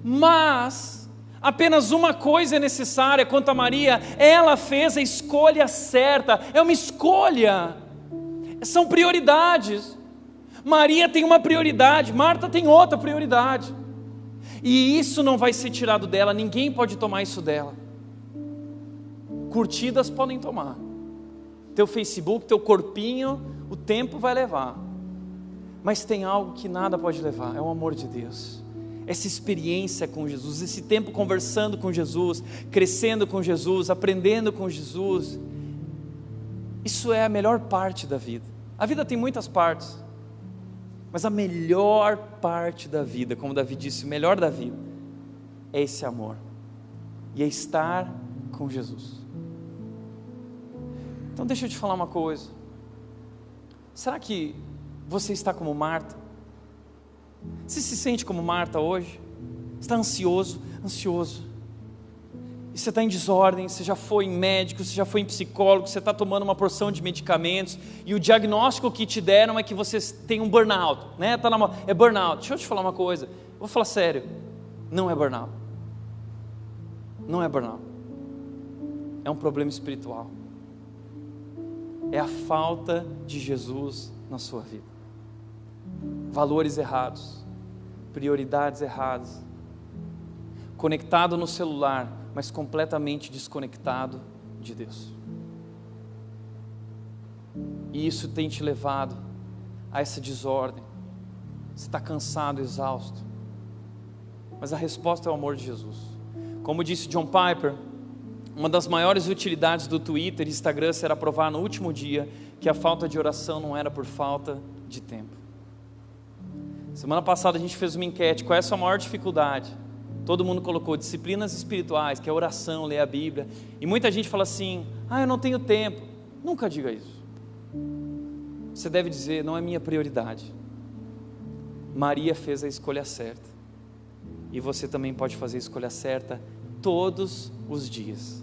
Mas apenas uma coisa é necessária. Quanto a Maria, ela fez a escolha certa. É uma escolha, são prioridades. Maria tem uma prioridade, Marta tem outra prioridade, e isso não vai ser tirado dela. Ninguém pode tomar isso dela. Curtidas podem tomar, teu Facebook, teu corpinho, o tempo vai levar, mas tem algo que nada pode levar, é o amor de Deus. Essa experiência com Jesus, esse tempo conversando com Jesus, crescendo com Jesus, aprendendo com Jesus, isso é a melhor parte da vida. A vida tem muitas partes, mas a melhor parte da vida, como Davi disse, o melhor da vida é esse amor, e é estar com Jesus. Então deixa eu te falar uma coisa: será que você está como Marta? Você se sente como Marta hoje? Está ansioso? E você está em desordem, você já foi em médico, você já foi em psicólogo, você está tomando uma porção de medicamentos, e o diagnóstico que te deram é que você tem um burnout, né? É burnout. Deixa eu te falar uma coisa, vou falar sério, não é burnout. Não é burnout. É um problema espiritual. É a falta de Jesus na sua vida. Valores errados, prioridades erradas, conectado no celular, mas completamente desconectado de Deus. E isso tem te levado a essa desordem. Você está cansado, exausto, mas a resposta é o amor de Jesus. Como disse John Piper, uma das maiores utilidades do Twitter e Instagram será provar no último dia que a falta de oração não era por falta de tempo. Semana passada a gente fez uma enquete: qual é a sua maior dificuldade? Todo mundo colocou disciplinas espirituais, que é oração, ler a Bíblia. E muita gente fala assim: eu não tenho tempo. Nunca diga isso. Você deve dizer: não é minha prioridade. Maria fez a escolha certa, e você também pode fazer a escolha certa todos os dias.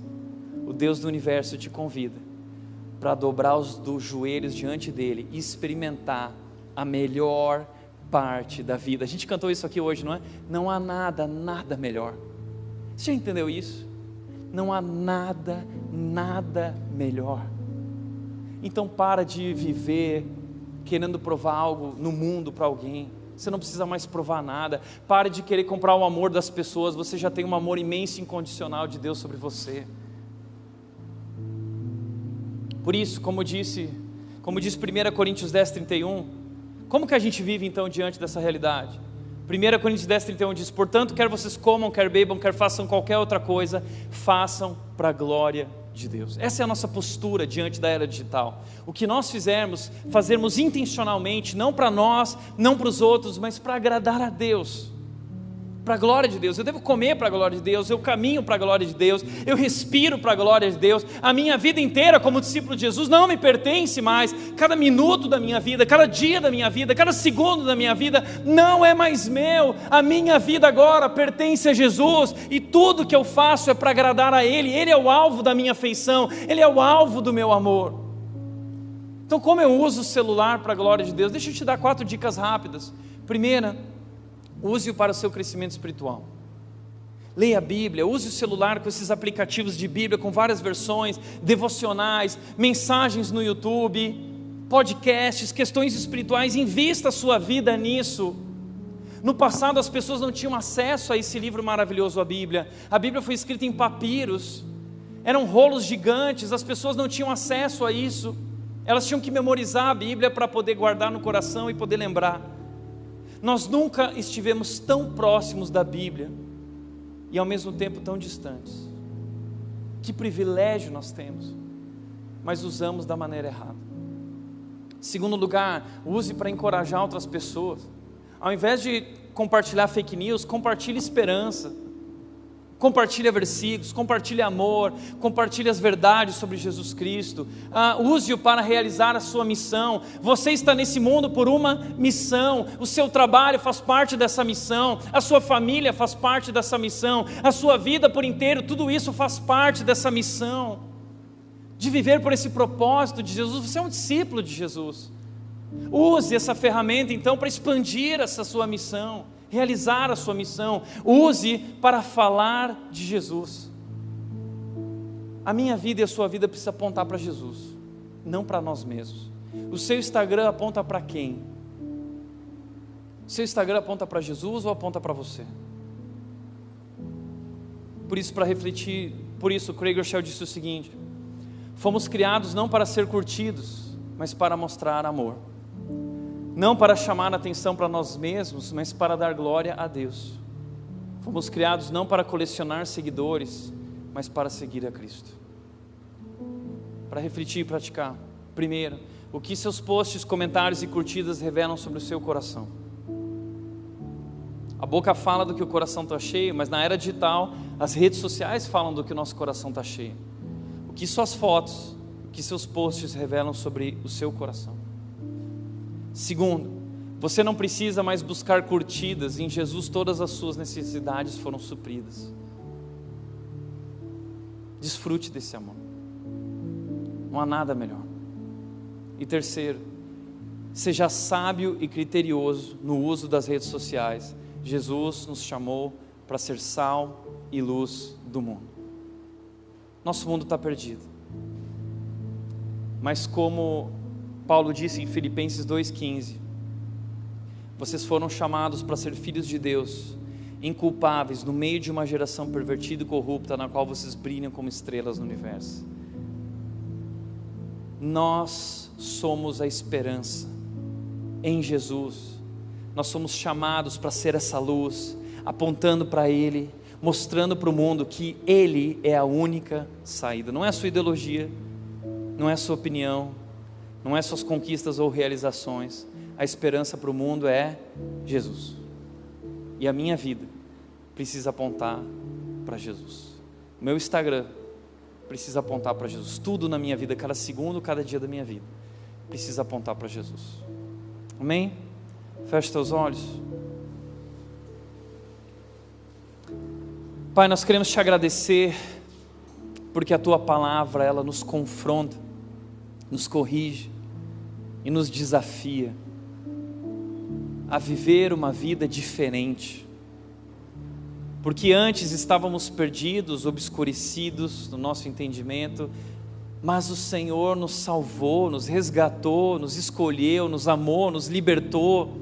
O Deus do universo te convida para dobrar os joelhos diante dele e experimentar a melhor parte da vida. A gente cantou isso aqui hoje, não é? Não há nada melhor. Você já entendeu isso? Não há nada melhor. Então para de viver querendo provar algo no mundo para alguém. Você não precisa mais provar nada. Pare de querer comprar o amor das pessoas. Você já tem um amor imenso e incondicional de Deus sobre você. Por isso, como diz 1 Coríntios 10:31, como que a gente vive então diante dessa realidade? 1 Coríntios 10:31 diz: portanto, quer vocês comam, quer bebam, quer façam qualquer outra coisa, façam para a glória de Deus. Essa é a nossa postura diante da era digital. O que nós fazermos intencionalmente, não para nós, não para os outros, mas para agradar a Deus. para a glória de Deus, eu devo comer para a glória de Deus, eu caminho para a glória de Deus, eu respiro para a glória de Deus. A minha vida inteira como discípulo de Jesus não me pertence mais. Cada minuto da minha vida, cada dia da minha vida, cada segundo da minha vida não é mais meu. A minha vida agora pertence a Jesus, e tudo que eu faço é para agradar a Ele. Ele é o alvo da minha afeição, Ele é o alvo do meu amor. Então, como eu uso o celular para a glória de Deus? Deixa eu te dar 4 dicas rápidas. Primeira, use-o para o seu crescimento espiritual. Leia a Bíblia, use o celular com esses aplicativos de Bíblia, com várias versões, devocionais, mensagens no YouTube, podcasts, questões espirituais. Invista a sua vida nisso. No passado as pessoas não tinham acesso a esse livro maravilhoso, a Bíblia. A Bíblia foi escrita em papiros, eram rolos gigantes, as pessoas não tinham acesso a isso. Elas tinham que memorizar a Bíblia para poder guardar no coração e poder lembrar. Nós nunca estivemos tão próximos da Bíblia e ao mesmo tempo tão distantes. Que privilégio nós temos, mas usamos da maneira errada. Segundo lugar, use para encorajar outras pessoas. Ao invés de compartilhar fake news, compartilhe esperança. Compartilhe versículos, compartilhe amor, compartilhe as verdades sobre Jesus Cristo. Use-o para realizar a sua missão. Você está nesse mundo por uma missão. O seu trabalho faz parte dessa missão, a sua família faz parte dessa missão, a sua vida por inteiro, tudo isso faz parte dessa missão, de viver por esse propósito de Jesus. Você é um discípulo de Jesus. Use essa ferramenta então para expandir essa sua missão, realizar a sua missão. Use para falar de Jesus. A minha vida e a sua vida precisa apontar para Jesus, não para nós mesmos. O seu Instagram aponta para quem? O seu Instagram aponta para Jesus ou aponta para você? Por isso, para refletir, por isso Craig Rochelle disse o seguinte: fomos criados não para ser curtidos, mas para mostrar amor. Não para chamar a atenção para nós mesmos, mas para dar glória a Deus. Fomos criados não para colecionar seguidores, mas para seguir a Cristo. Para refletir e praticar. Primeiro, o que seus posts, comentários e curtidas revelam sobre o seu coração? A boca fala do que o coração está cheio, mas na era digital, as redes sociais falam do que o nosso coração está cheio. O que suas fotos, o que seus posts revelam sobre o seu coração? Segundo, você não precisa mais buscar curtidas. Em Jesus todas as suas necessidades foram supridas. Desfrute desse amor. Não há nada melhor. E terceiro, seja sábio e criterioso no uso das redes sociais. Jesus nos chamou para ser sal e luz do mundo. Nosso mundo está perdido, mas como Paulo disse em Filipenses 2,15, vocês foram chamados para ser filhos de Deus, inculpáveis no meio de uma geração pervertida e corrupta, na qual vocês brilham como estrelas no universo. Nós somos a esperança em Jesus. Nós somos chamados para ser essa luz, apontando para Ele, mostrando para o mundo que Ele é a única saída. Não é a sua ideologia, não é a sua opinião, não é suas conquistas ou realizações. A esperança para o mundo é Jesus. E a minha vida precisa apontar para Jesus. O meu Instagram precisa apontar para Jesus. Tudo na minha vida, cada segundo, cada dia da minha vida, precisa apontar para Jesus. Amém? Feche teus olhos. Pai, nós queremos te agradecer, porque a tua palavra, ela nos confronta, nos corrige e nos desafia a viver uma vida diferente, porque antes estávamos perdidos, obscurecidos no nosso entendimento, mas o Senhor nos salvou, nos resgatou, nos escolheu, nos amou, nos libertou,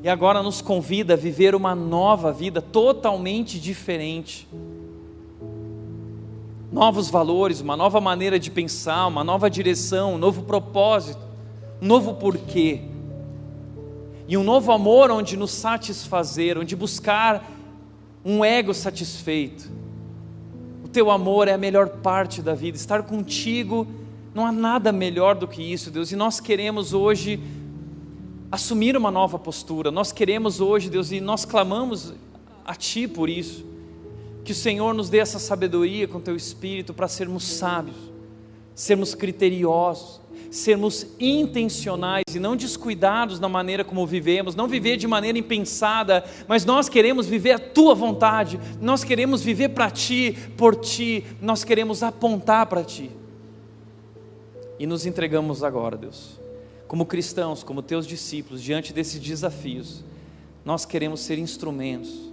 e agora nos convida a viver uma nova vida totalmente diferente. Novos valores, uma nova maneira de pensar, uma nova direção, um novo propósito, um novo porquê. E um novo amor onde nos satisfazer, onde buscar um ego satisfeito. O teu amor é a melhor parte da vida, estar contigo, não há nada melhor do que isso, Deus. E nós queremos hoje assumir uma nova postura, nós queremos hoje, Deus, e nós clamamos a Ti por isso. Que o Senhor nos dê essa sabedoria com Teu Espírito para sermos sábios, sermos criteriosos, sermos intencionais e não descuidados na maneira como vivemos, não viver de maneira impensada, mas nós queremos viver a Tua vontade, nós queremos viver para Ti, por Ti, nós queremos apontar para Ti. E nos entregamos agora, Deus, como cristãos, como Teus discípulos, diante desses desafios. Nós queremos ser instrumentos,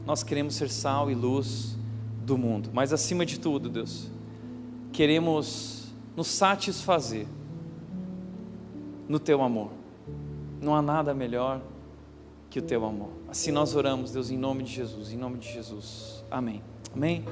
nós queremos ser sal e luz do mundo, mas acima de tudo, Deus, queremos nos satisfazer no Teu amor. Não há nada melhor que o Teu amor. Assim nós oramos, Deus, em nome de Jesus, em nome de Jesus. Amém. Amém.